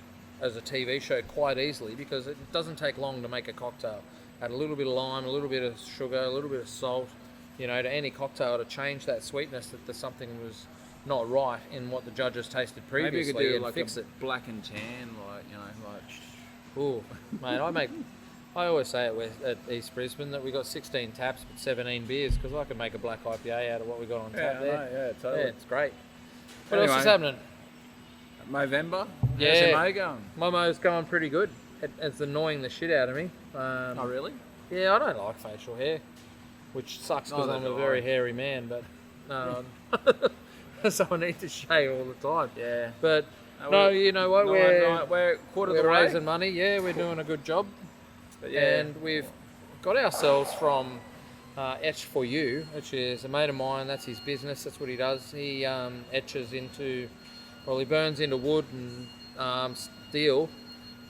as a TV show quite easily because it doesn't take long to make a cocktail. Add a little bit of lime, a little bit of sugar, a little bit of salt, to any cocktail to change that sweetness that something was not right in what the judges tasted Maybe previously, you could do and like fix a it. black and tan, Ooh, mate, I always say it at East Brisbane that we got 16 taps but 17 beers because I can make a black IPA out of what we got on tap there. yeah, totally. Yeah, it's great. What else is Anyway. happening? Movember. Yeah. How's your May going? My mo's going pretty good. It's annoying the shit out of me. Oh really? Yeah, I don't like facial hair, which sucks because Neither I'm a do very I. hairy man, but no, so I need to shave all the time. Yeah. But no, you know what? We're quarter of We're the way. raising money. Yeah, we're doing a good job. But yeah. And we've got ourselves from Etch for You, which is a mate of mine. That's his business. That's what he does. He etches into, he burns into wood and steel,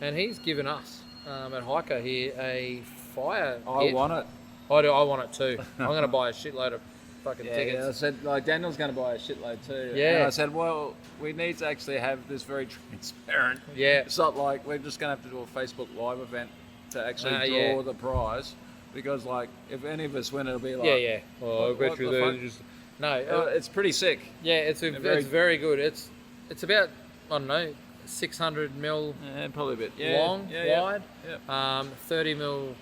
and he's given us at Hiker here a fire I kit. want it. I do. I want it too. I'm going to buy a shitload of fucking Yeah, tickets. I said like Daniel's going to buy a shitload too. Yeah. And I said, well, we need to actually have this very transparent. Yeah. It's not like we're just going to have to do a Facebook Live event to actually draw yeah. the prize, because like if any of us win, it'll be like Yeah. Well, I What- bet what you the they fuck? just no. It's pretty sick. Yeah, it's very- very good. It's about, I don't know, 600 mil Yeah, probably a bit long, yeah, wide, Yeah. 30 mil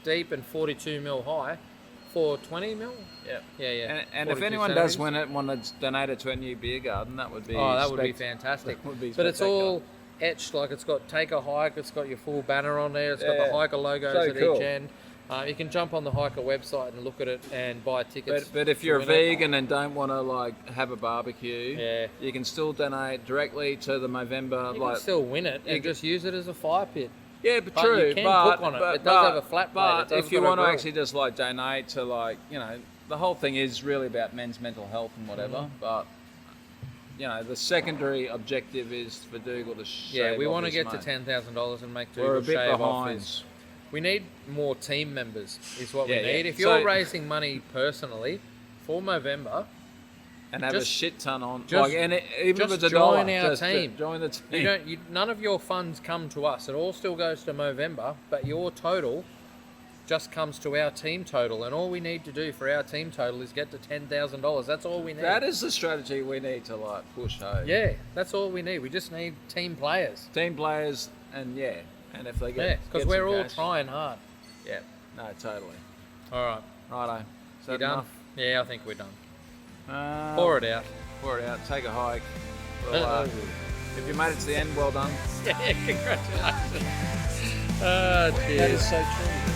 deep and 42 mil high, for 20 mil. Yeah. Yeah. And if 42 anyone does centimetres. win it and want to donate it to a new beer garden, that would be Oh, that would be fantastic. That would be But it's all etched, like it's got take a hike, it's got your full banner on there, it's got Yeah. the hiker logos So at cool. each end. You can jump on the hiker website and look at it and buy tickets. But if to you're a win it. vegan and don't want to like have a barbecue, Yeah. you can still donate directly to the Movember. You like can still win it and can- just use it as a fire pit. yeah, but But true. you can but cook on it. but- It does have a flat plate. But It does if you got a want to grill. actually just like donate to like the whole thing is really about men's mental health and whatever. Mm-hmm. But the secondary objective is for Dougal to shave We off want to his get to mate. $10,000 and make We're a Dougal bit shave off behind. his. We need more team members, is what we Yeah, yeah. need. If you're So- raising money personally for Movember, And have a just- shit ton on. just- Like, and even just if it's a join dollar, our just team. join the team. none of your funds come to us. It all still goes to Movember, but your total just comes to our team total. And all we need to do for our team total is get to $10,000. That's all we need. That is the strategy we need to like push home. Yeah, that's all we need. We just need team players. Team players and and if they get Yeah, because get we're some all cash. trying hard. Yeah, no, totally. All right, Righto. Is you that done? enough? Yeah, I think we're done. Uh, Pour it out. Pour it out. Take a hike. Well, if you made it to the end, well done. Yeah, congratulations. Ah, That cheers. is so true.